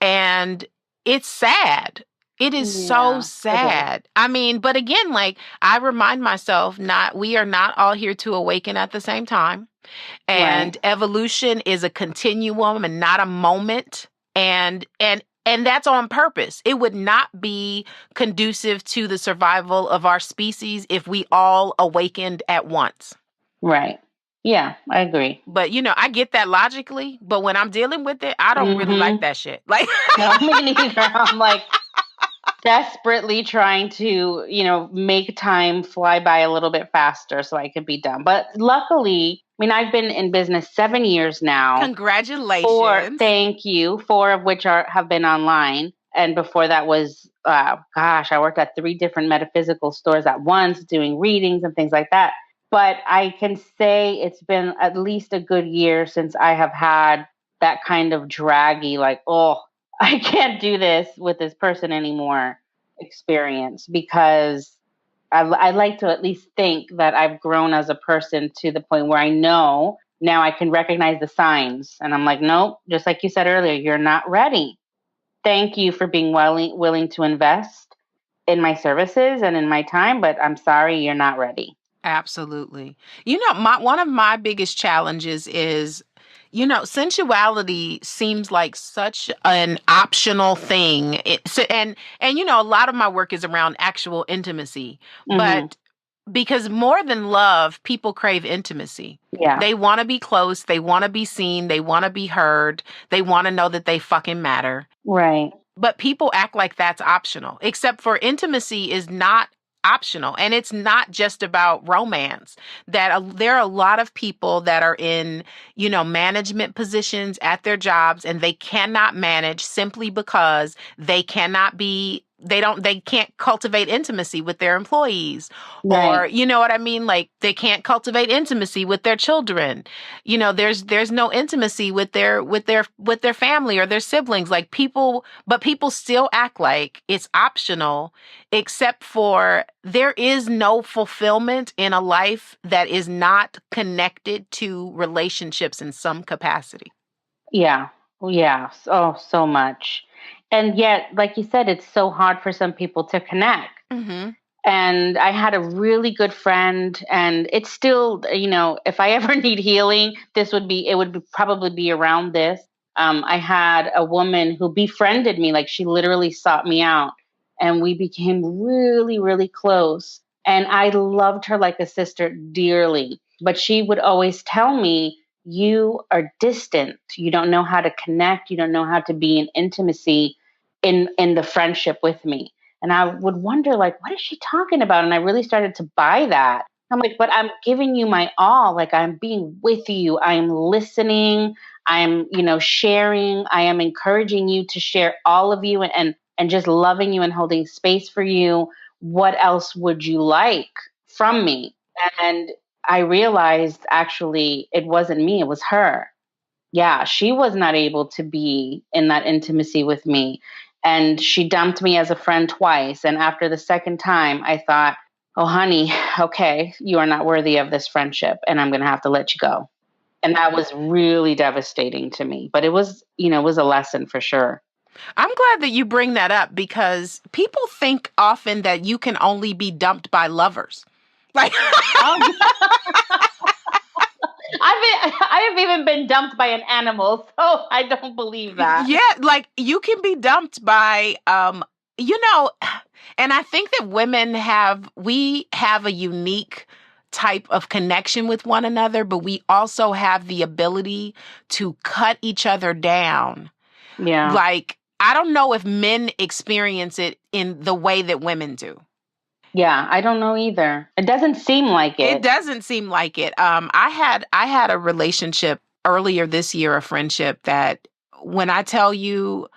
And it's sad. It is so Yeah, it is. sad. I mean, but again, like I remind myself, we are not all here to awaken at the same time. And Right. evolution is a continuum and not a moment. And that's on purpose. It would not be conducive to the survival of our species if we all awakened at once. Right. Yeah, I agree. But I get that logically, but when I'm dealing with it, I don't really like that shit. Like, No, me neither. I'm like desperately trying to, make time fly by a little bit faster so I could be done. But luckily, I mean, I've been in business 7 years now. Congratulations. Thank you. 4 of which have been online. And before that was, I worked at 3 different metaphysical stores at once, doing readings and things like that. But I can say it's been at least a good year since I have had that kind of draggy, like, oh, I can't do this with this person anymore experience, because I like to at least think that I've grown as a person to the point where I know now I can recognize the signs. And I'm like, nope, just like you said earlier, you're not ready. Thank you for being willing to invest in my services and in my time, but I'm sorry, you're not ready. Absolutely. One of my biggest challenges is, sensuality seems like such an optional thing. And a lot of my work is around actual intimacy, but because more than love, people crave intimacy. Yeah. They want to be close. They want to be seen. They want to be heard. They want to know that they fucking matter. Right. But people act like that's optional, except for intimacy is not optional. And it's not just about romance. There are a lot of people that are in, management positions at their jobs, and they cannot manage simply because they can't cultivate intimacy with their employees. Right. Or, you know what I mean? Like they can't cultivate intimacy with their children. There's no intimacy with their family or their siblings. But people still act like it's optional, except for there is no fulfillment in a life that is not connected to relationships in some capacity. Yeah. Yeah. Oh, so much. And yet, like you said, it's so hard for some people to connect. Mm-hmm. And I had a really good friend, and it's still, if I ever need healing, probably be around this. I had a woman who befriended me, like she literally sought me out, and we became really, really close. And I loved her like a sister dearly. But she would always tell me, you are distant. You don't know how to connect. You don't know how to be in intimacy. in the friendship with me. And I would wonder, like, what is she talking about? And I really started to buy that. I'm like, but I'm giving you my all. Like, I'm being with you. I'm listening. I'm, sharing. I am encouraging you to share all of you, and just loving you and holding space for you. What else would you like from me? And I realized actually it wasn't me, it was her. Yeah, she was not able to be in that intimacy with me. And she dumped me as a friend twice. And after the second time, I thought, oh, honey, okay, you are not worthy of this friendship, and I'm going to have to let you go. And that was really devastating to me. But it was a lesson for sure. I'm glad that you bring that up because people think often that you can only be dumped by lovers. Like, I have even been dumped by an animal, so I don't believe that. yeah, like you can be dumped by, and I think that we have a unique type of connection with one another, but we also have the ability to cut each other down. Yeah. Like, I don't know if men experience it in the way that women do. Yeah, I don't know either. It doesn't seem like it. It doesn't seem like it. I had a relationship earlier this year, a friendship that when I tell you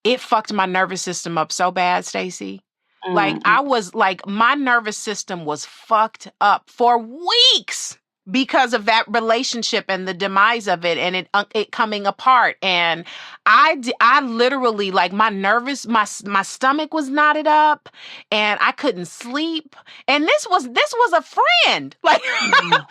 it fucked my nervous system up so bad, Stacey. Like Mm-hmm. I was like my nervous system was fucked up for weeks because of that relationship and the demise of it and it coming apart. And I literally like my stomach was knotted up and I couldn't sleep. And this was a friend. Like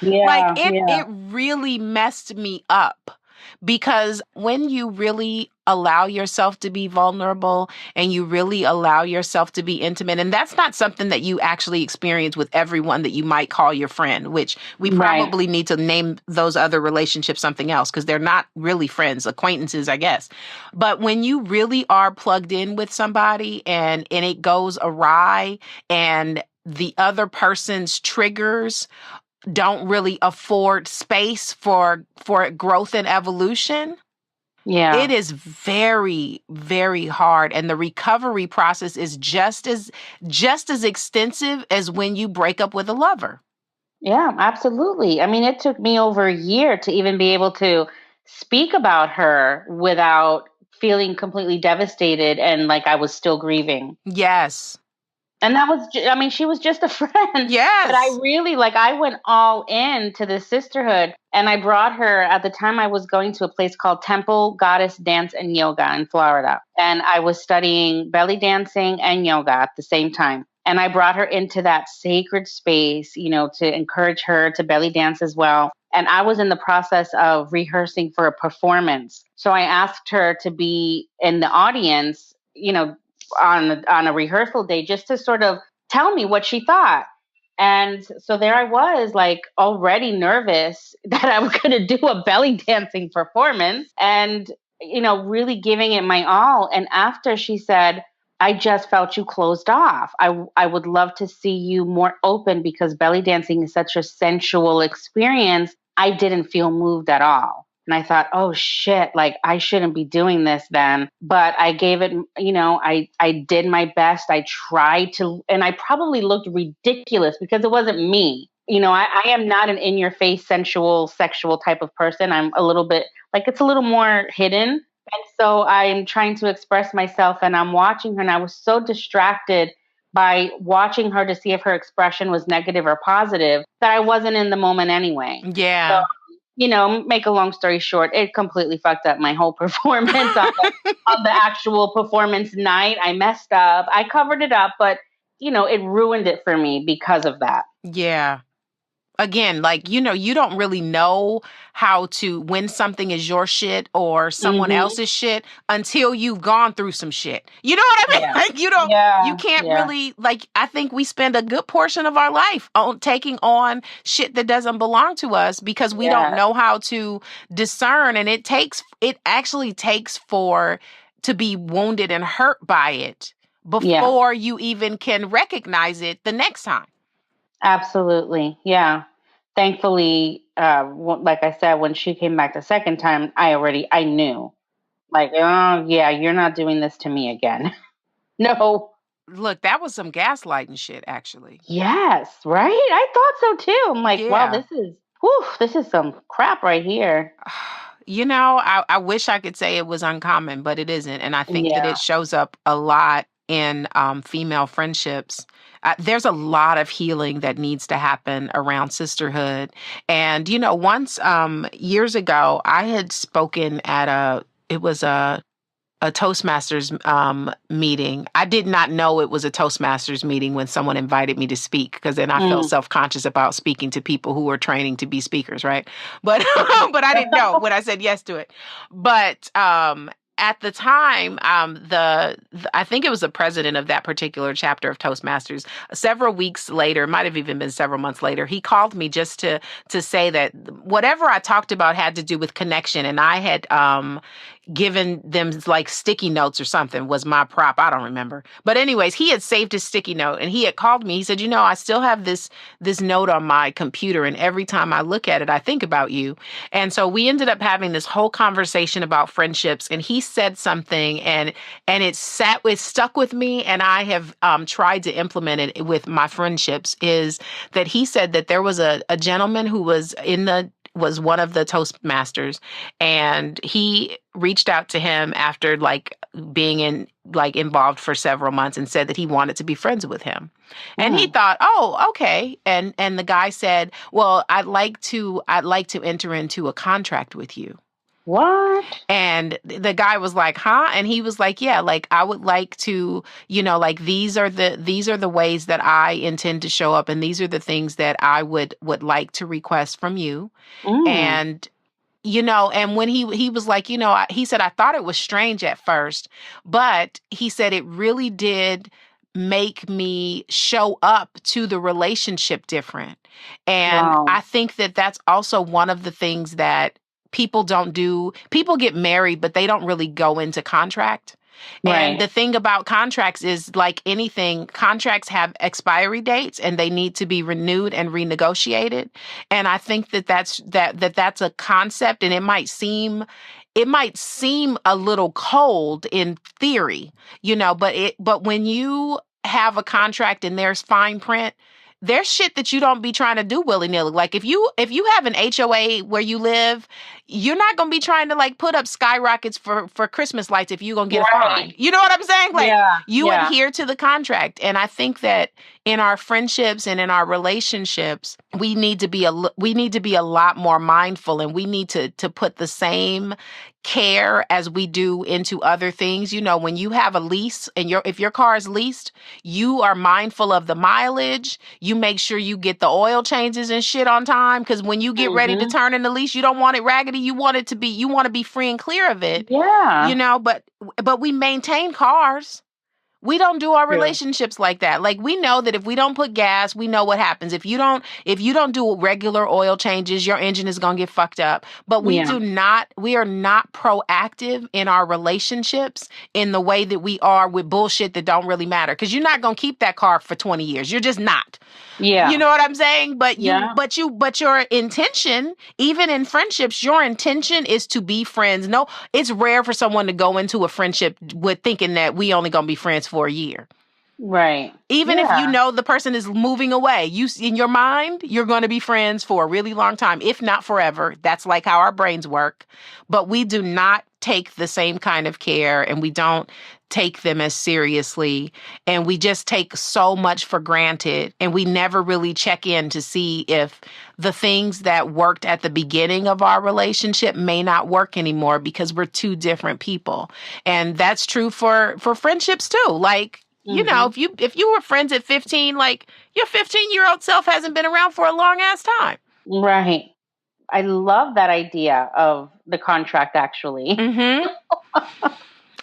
like it really messed me up. Because when you really allow yourself to be vulnerable and you really allow yourself to be intimate, and that's not something that you actually experience with everyone that you might call your friend, which we probably need to name those other relationships something else because they're not really friends, acquaintances, I guess. But when you really are plugged in with somebody and it goes awry and the other person's triggers don't really afford space for growth and evolution. Yeah. It is very, very hard. And the recovery process is just as extensive as when you break up with a lover. Yeah, absolutely. I mean, it took me over a year to even be able to speak about her without feeling completely devastated and like I was still grieving. Yes. And that was, I mean, she was just a friend. Yes. But I really, I went all in to the sisterhood. And I brought her, at the time I was going to a place called Temple Goddess Dance and Yoga in Florida. And I was studying belly dancing and yoga at the same time. And I brought her into that sacred space, to encourage her to belly dance as well. And I was in the process of rehearsing for a performance. So I asked her to be in the audience, on a rehearsal day just to sort of tell me what she thought. And so there I was, like already nervous that I was going to do a belly dancing performance and, really giving it my all. And after she said, I just felt you closed off. I would love to see you more open because belly dancing is such a sensual experience. I didn't feel moved at all. And I thought, oh shit, like I shouldn't be doing this then. But I gave it, I did my best. I tried to, and I probably looked ridiculous because it wasn't me. I am not an in your face, sensual, sexual type of person. I'm a little bit like it's a little more hidden. And so I'm trying to express myself and I'm watching her and I was so distracted by watching her to see if her expression was negative or positive that I wasn't in the moment anyway. Yeah. So, make a long story short, it completely fucked up my whole performance on the actual performance night. I messed up. I covered it up, but it ruined it for me because of that. Yeah. Again, like, you don't really know how to, when something is your shit or someone else's shit until you've gone through some shit. You know what I mean? Yeah. Like, you can't really, like, I think we spend a good portion of our life on taking on shit that doesn't belong to us because we don't know how to discern. And it actually takes to be wounded and hurt by it before you even can recognize it the next time. Absolutely. Yeah. Thankfully, like I said, when she came back the second time, I knew. Like, oh, yeah, you're not doing this to me again. No. Look, that was some gaslighting shit, actually. Yes, right? I thought so too. I'm like, wow, Yeah. this is some crap right here. I wish I could say it was uncommon, but it isn't. And I think that Yeah. it shows up a lot in female friendships. There's a lot of healing that needs to happen around sisterhood. And, once years ago, I had spoken at it was a Toastmasters meeting. I did not know it was a Toastmasters meeting when someone invited me to speak, because then I felt Mm. self-conscious about speaking to people who were training to be speakers, right? But but I didn't know when I said yes to it. But at the time, I think it was the president of that particular chapter of Toastmasters. Several weeks later, it might have even been several months later, he called me just to say that whatever I talked about had to do with connection, and I had given them like sticky notes or something was my prop. I don't remember. But anyways, he had saved his sticky note and he had called me. He said, I still have this note on my computer, and every time I look at it, I think about you. And so we ended up having this whole conversation about friendships, and he said something and it stuck with me, and I have tried to implement it with my friendships, is that he said that there was a gentleman who was one of the Toastmasters, and he reached out to him after being involved for several months and said that he wanted to be friends with him. And he thought, oh, okay. And the guy said, well, I'd like to enter into a contract with you. What? And the guy was like, huh? And he was like, yeah, I would like to, these are the ways that I intend to show up, and these are the things that I would like to request from you. And and when he was like, he said, I thought it was strange at first, but he said it really did make me show up to the relationship different. And Wow. I think that that's also one of the things that people don't do. People get married, but they don't really go into contract. Right. And the thing about contracts is, like anything, contracts have expiry dates and they need to be renewed and renegotiated. And I think that that's a concept, and it might seem a little cold in theory, but when you have a contract and there's fine print, there's shit that you don't be trying to do willy-nilly. Like if you have an HOA where you live, you're not going to be trying to put up skyrockets for Christmas lights if you're going to get a fine. You know what I'm saying? You adhere to the contract. And I think that in our friendships and in our relationships, we need to be a lot more mindful, and we need to put the same care as we do into other things. When you have a lease and if your car is leased, you are mindful of the mileage. You make sure you get the oil changes and shit on time, because when you get ready to turn in the lease, you don't want it raggedy. You want to be free and clear of it. Yeah. But we maintain cars. We don't do our relationships like that. We know that if we don't put gas, we know what happens. If you don't do regular oil changes, your engine is going to get fucked up. But we are not proactive in our relationships in the way that we are with bullshit that don't really matter. Because you're not going to keep that car for 20 years. You're just not. Yeah. You know what I'm saying? But your intention, even in friendships, your intention is to be friends. No, it's rare for someone to go into a friendship with thinking that we only going to be friends for a year. Right. Even if the person is moving away, in your mind, you're going to be friends for a really long time, if not forever. That's how our brains work. But we do not take the same kind of care, and we don't take them as seriously, and we just take so much for granted, and we never really check in to see if the things that worked at the beginning of our relationship may not work anymore, because we're two different people. And that's true for friendships too. If you were friends at 15, your 15-year-old self hasn't been around for a long ass time. Right. I love that idea of the contract, actually.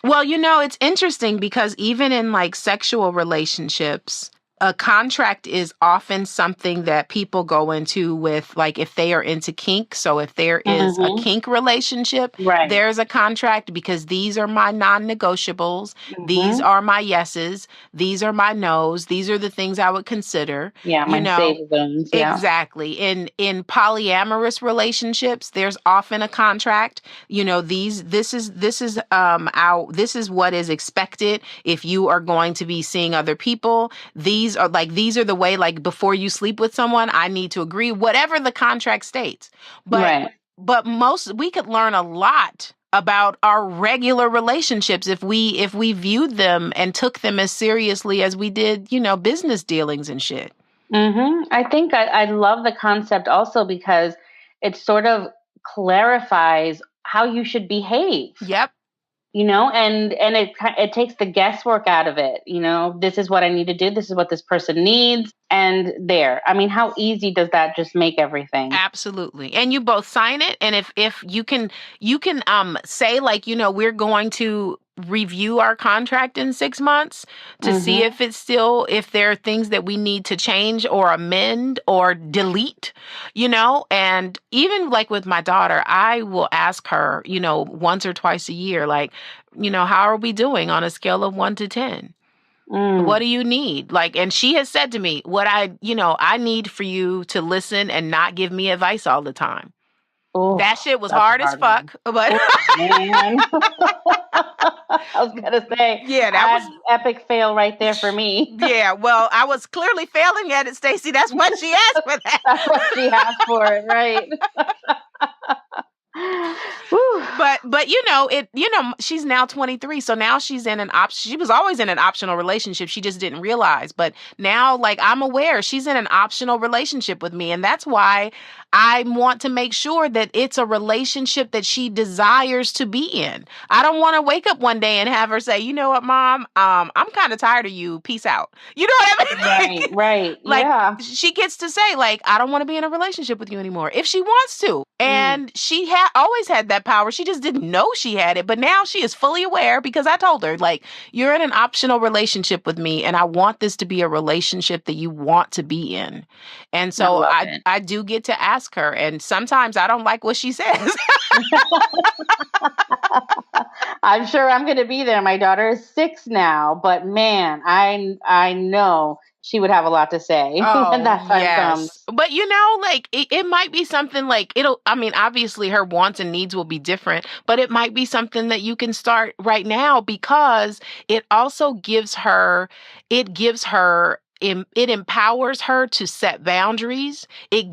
Well, it's interesting because even in sexual relationships, a contract is often something that people go into with, like, if they are into kink. So if there is a kink relationship, Right. there's a contract because these are my non-negotiables. These are my yeses. These are my nos. These are the things I would consider. Yeah, my safe zones. Yeah. Exactly. In polyamorous relationships, there's often a contract. This is what is expected if you are going to be seeing other people. These are the way, like, before you sleep with someone, I need to agree, whatever the contract states. But we could learn a lot about our regular relationships if we viewed them and took them as seriously as we did, business dealings and shit. I think I love the concept also because it sort of clarifies how you should behave. Yep. And it takes the guesswork out of it. This is what I need to do. This is what this person needs. And there. I mean, how easy does that just make everything? Absolutely. And you both sign it. And if you can say, like, we're going to review our contract in 6 months to see if there are things that we need to change or amend or delete, and even like with my daughter, I will ask her, once or twice a year, like, how are we doing on a scale of 1 to 10? What do you need? Like, and she has said to me, what I need for you to listen and not give me advice all the time. Oh, that shit was hard as fuck, but man. I was gonna say, yeah, that was epic fail right there for me. Yeah, well, I was clearly failing at it, Stacey. That's what she asked for. That's what she asked for it, right? But she's now 23, so now she's in she was always in an optional relationship. She just didn't realize. But now, like, I'm aware she's in an optional relationship with me, and that's why I want to make sure that it's a relationship that she desires to be in. I don't want to wake up one day and have her say, "You know what, Mom? I'm kind of tired of you. Peace out." You know what I mean? Right. Like, yeah. She gets to say, like, I don't want to be in a relationship with you anymore if she wants to. And she always had that power. She just didn't know she had it. But now she is fully aware because I told her, like, you're in an optional relationship with me, and I want this to be a relationship that you want to be in. And so I do get to ask her. And sometimes I don't like what she says. I'm sure I'm going to be there. My daughter is 6 now. But man, I know she would have a lot to say when that time comes. But like, it might be something like obviously her wants and needs will be different, but it might be something that you can start right now because it also it empowers her to set boundaries. It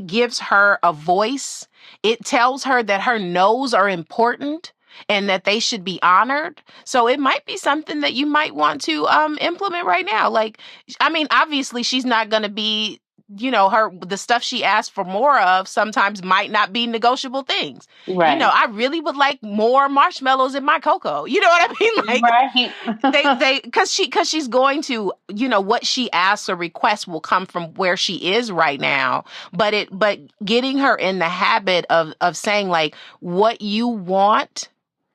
gives her a voice. It tells her that her no's are important and that they should be honored. So it might be something that you might want to implement right now. Like, obviously she's not going to be, the stuff she asked for more of sometimes might not be negotiable things. Right. I really would like more marshmallows in my cocoa. You know what I mean? Like, right. Because she's going to, what she asks or requests will come from where she is right now. But getting her in the habit of saying, like, what you want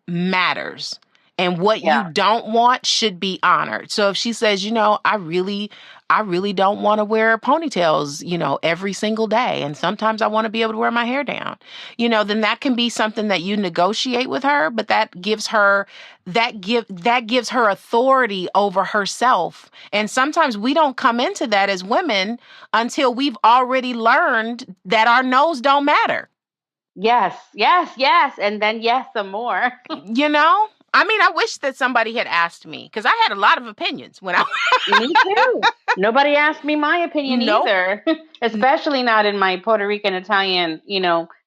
matters and what you don't want should be honored. So if she says, I really don't want to wear ponytails, every single day, and sometimes I want to be able to wear my hair down, then that can be something that you negotiate with her, but that gives her authority over herself. And sometimes we don't come into that as women until we've already learned that our no's don't matter. Yes. And then some more. I wish that somebody had asked me because I had a lot of opinions when I. Me too. Nobody asked me my opinion either, especially not in my Puerto Rican Italian,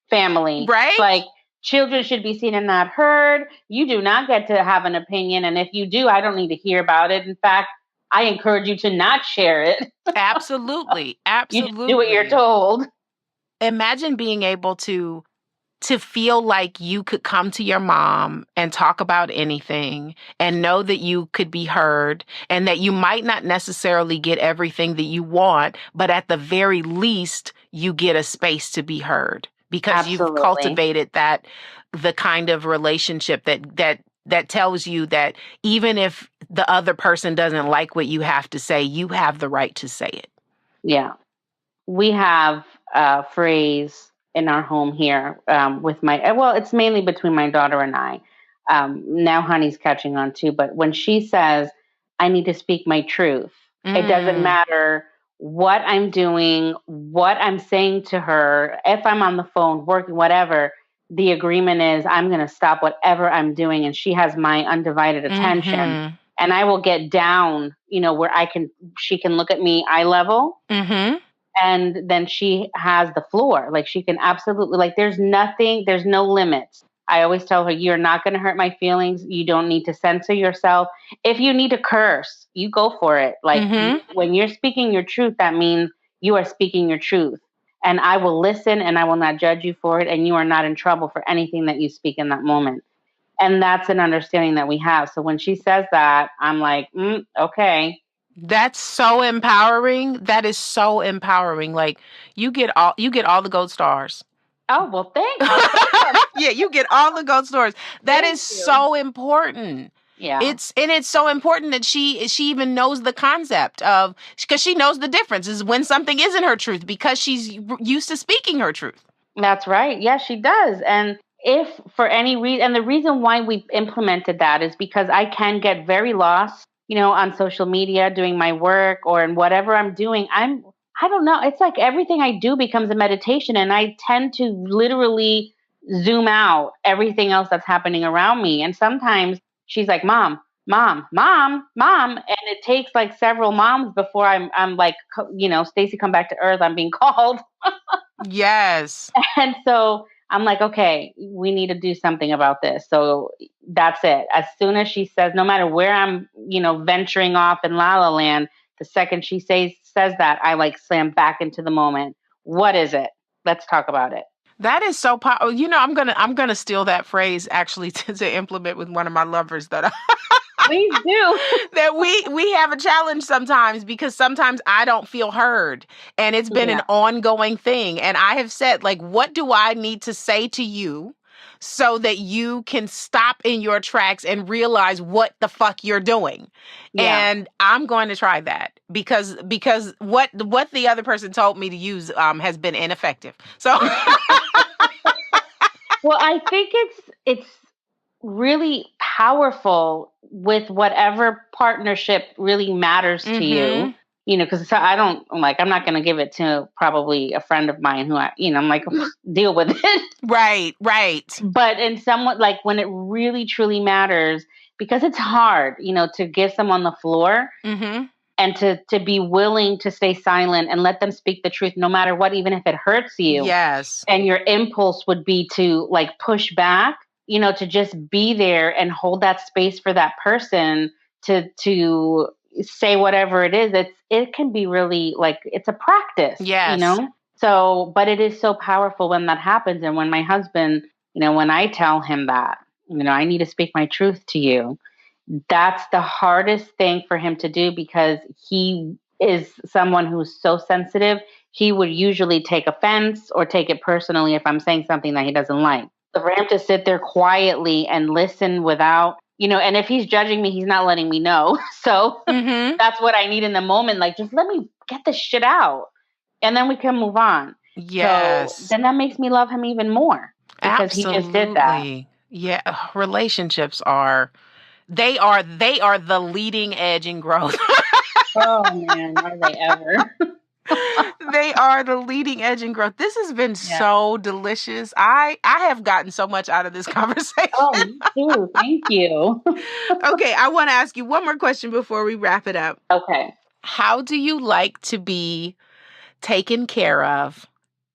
family. Right? Like, children should be seen and not heard. You do not get to have an opinion, and if you do, I don't need to hear about it. In fact, I encourage you to not share it. Absolutely. You do what you're told. Imagine being able to feel like you could come to your mom and talk about anything and know that you could be heard and that you might not necessarily get everything that you want, but at the very least, you get a space to be heard because you've cultivated the kind of relationship that that tells you that even if the other person doesn't like what you have to say, you have the right to say it. Yeah. We have a phrase in our home here with well, it's mainly between my daughter and I. Now Honey's catching on too, but when she says, I need to speak my truth, it doesn't matter what I'm doing, what I'm saying to her, if I'm on the phone, working, whatever, the agreement is I'm going to stop whatever I'm doing and she has my undivided attention. And I will get down, where she can look at me eye level. And then she has the floor. Like she can absolutely, like there's no limits. I always tell her, you're not going to hurt my feelings. You don't need to censor yourself. If you need to curse, you go for it. Like when you're speaking your truth, that means you are speaking your truth. And I will listen and I will not judge you for it. And you are not in trouble for anything that you speak in that moment. And that's an understanding that we have. So when she says that, I'm like, okay. That's so empowering. That is so empowering. Like you get all the gold stars. Oh, well, thanks. Yeah, you get all the gold stars. That is so important. Yeah. It's so important that she even knows the concept of, because she knows the difference is when something isn't her truth because she's used to speaking her truth. That's right. Yeah, she does. And if for any reason, and the reason why we implemented that is because I can get very lost, on social media, doing my work or in whatever I'm doing. I don't know. It's like everything I do becomes a meditation and I tend to literally zoom out everything else that's happening around me. And sometimes she's like, Mom, Mom, Mom, Mom. And it takes like several moms before I'm like, Stacey, come back to earth. I'm being called. Yes. And so I'm like, okay, we need to do something about this. So that's it. As soon as she says, no matter where I'm, venturing off in La La Land, the second she says that, I like slam back into the moment. What is it? Let's talk about it. That is so powerful. I'm gonna steal that phrase actually to implement with one of my lovers that Please do. That we have a challenge sometimes because sometimes I don't feel heard and it's been an ongoing thing. And I have said, like, what do I need to say to you so that you can stop in your tracks and realize what the fuck you're doing? Yeah. And I'm going to try that because what the other person told me to use has been ineffective. So well, I think it's really powerful with whatever partnership really matters to you, because I'm not going to give it to probably a friend of mine who I'm like, deal with it. Right. But in someone, like when it really truly matters, because it's hard, to give someone the floor and to be willing to stay silent and let them speak the truth no matter what, even if it hurts you. Yes. And your impulse would be to like push back, to just be there and hold that space for that person to say whatever it is. It can be really like, it's a practice, yes. So, but it is so powerful when that happens. And when my husband, when I tell him that, I need to speak my truth to you, that's the hardest thing for him to do because he is someone who's so sensitive. He would usually take offense or take it personally if I'm saying something that he doesn't like. So for him to sit there quietly and listen without, and if he's judging me, he's not letting me know. So that's what I need in the moment. Like, just let me get this shit out and then we can move on. Yes. So then that makes me love him even more because he just did that. Yeah. Relationships are the leading edge in growth. Oh man, are they ever? They are the leading edge in growth. This has been so delicious. I have gotten so much out of this conversation. Oh, me too. Thank you. Okay, I want to ask you one more question before we wrap it up. Okay. How do you like to be taken care of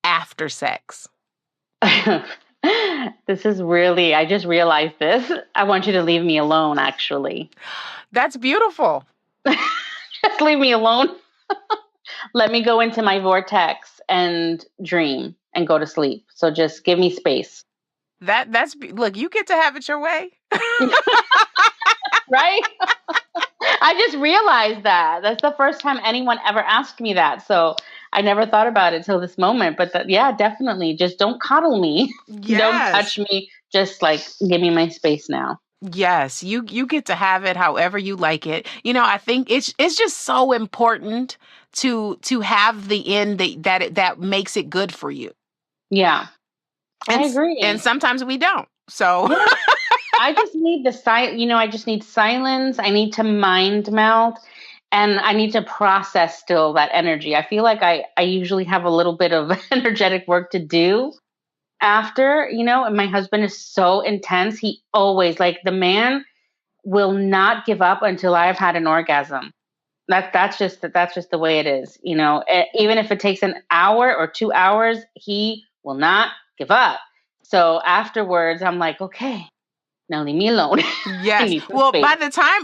after sex? This is really, I just realized this. I want you to leave me alone, actually. That's beautiful. Just leave me alone. Let me go into my vortex and dream and go to sleep. So just give me space. Look, you get to have it your way. Right? I just realized that. That's the first time anyone ever asked me that. So I never thought about it till this moment. But definitely. Just don't coddle me. Yes. Don't touch me. Just like give me my space now. Yes, you get to have it however you like it. I think it's just so important to have the end that makes it good for you. Yeah, I And agree. sometimes we don't. So Yeah, I just need I just need silence. I need to mind melt, and I need to process still that energy. I feel like I usually have a little bit of energetic work to do after, and my husband is so intense. He always, like, the man will not give up until I've had an orgasm. That's just the way it is. Even if it takes an hour or 2 hours, he will not give up. So afterwards, I'm like, okay, now leave me alone. I yes. need some Well, space.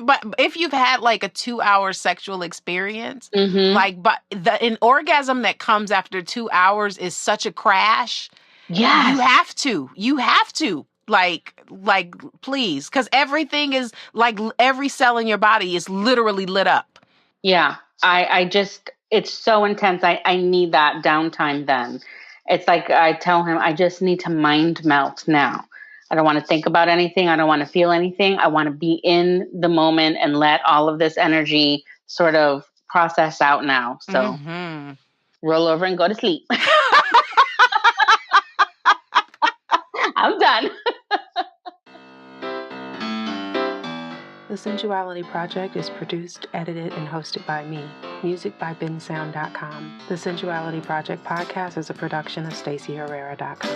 but if you've had like a 2-hour sexual experience, Hmm. but an orgasm that comes after 2 hours is such a crash. You Yes. have to like please, because everything is like every cell in your body is literally lit up. Yeah. I just, it's so intense. I need that downtime then. It's like I tell him, I just need to mind melt now. I don't want to think about anything. I don't want to feel anything. I want to be in the moment and let all of this energy sort of process out now. So Hmm. roll over and go to sleep. I'm done. The Sensuality Project is produced, edited, and hosted by me. Music by bensound.com. The Sensuality Project podcast is a production of StaceyHerrera.com.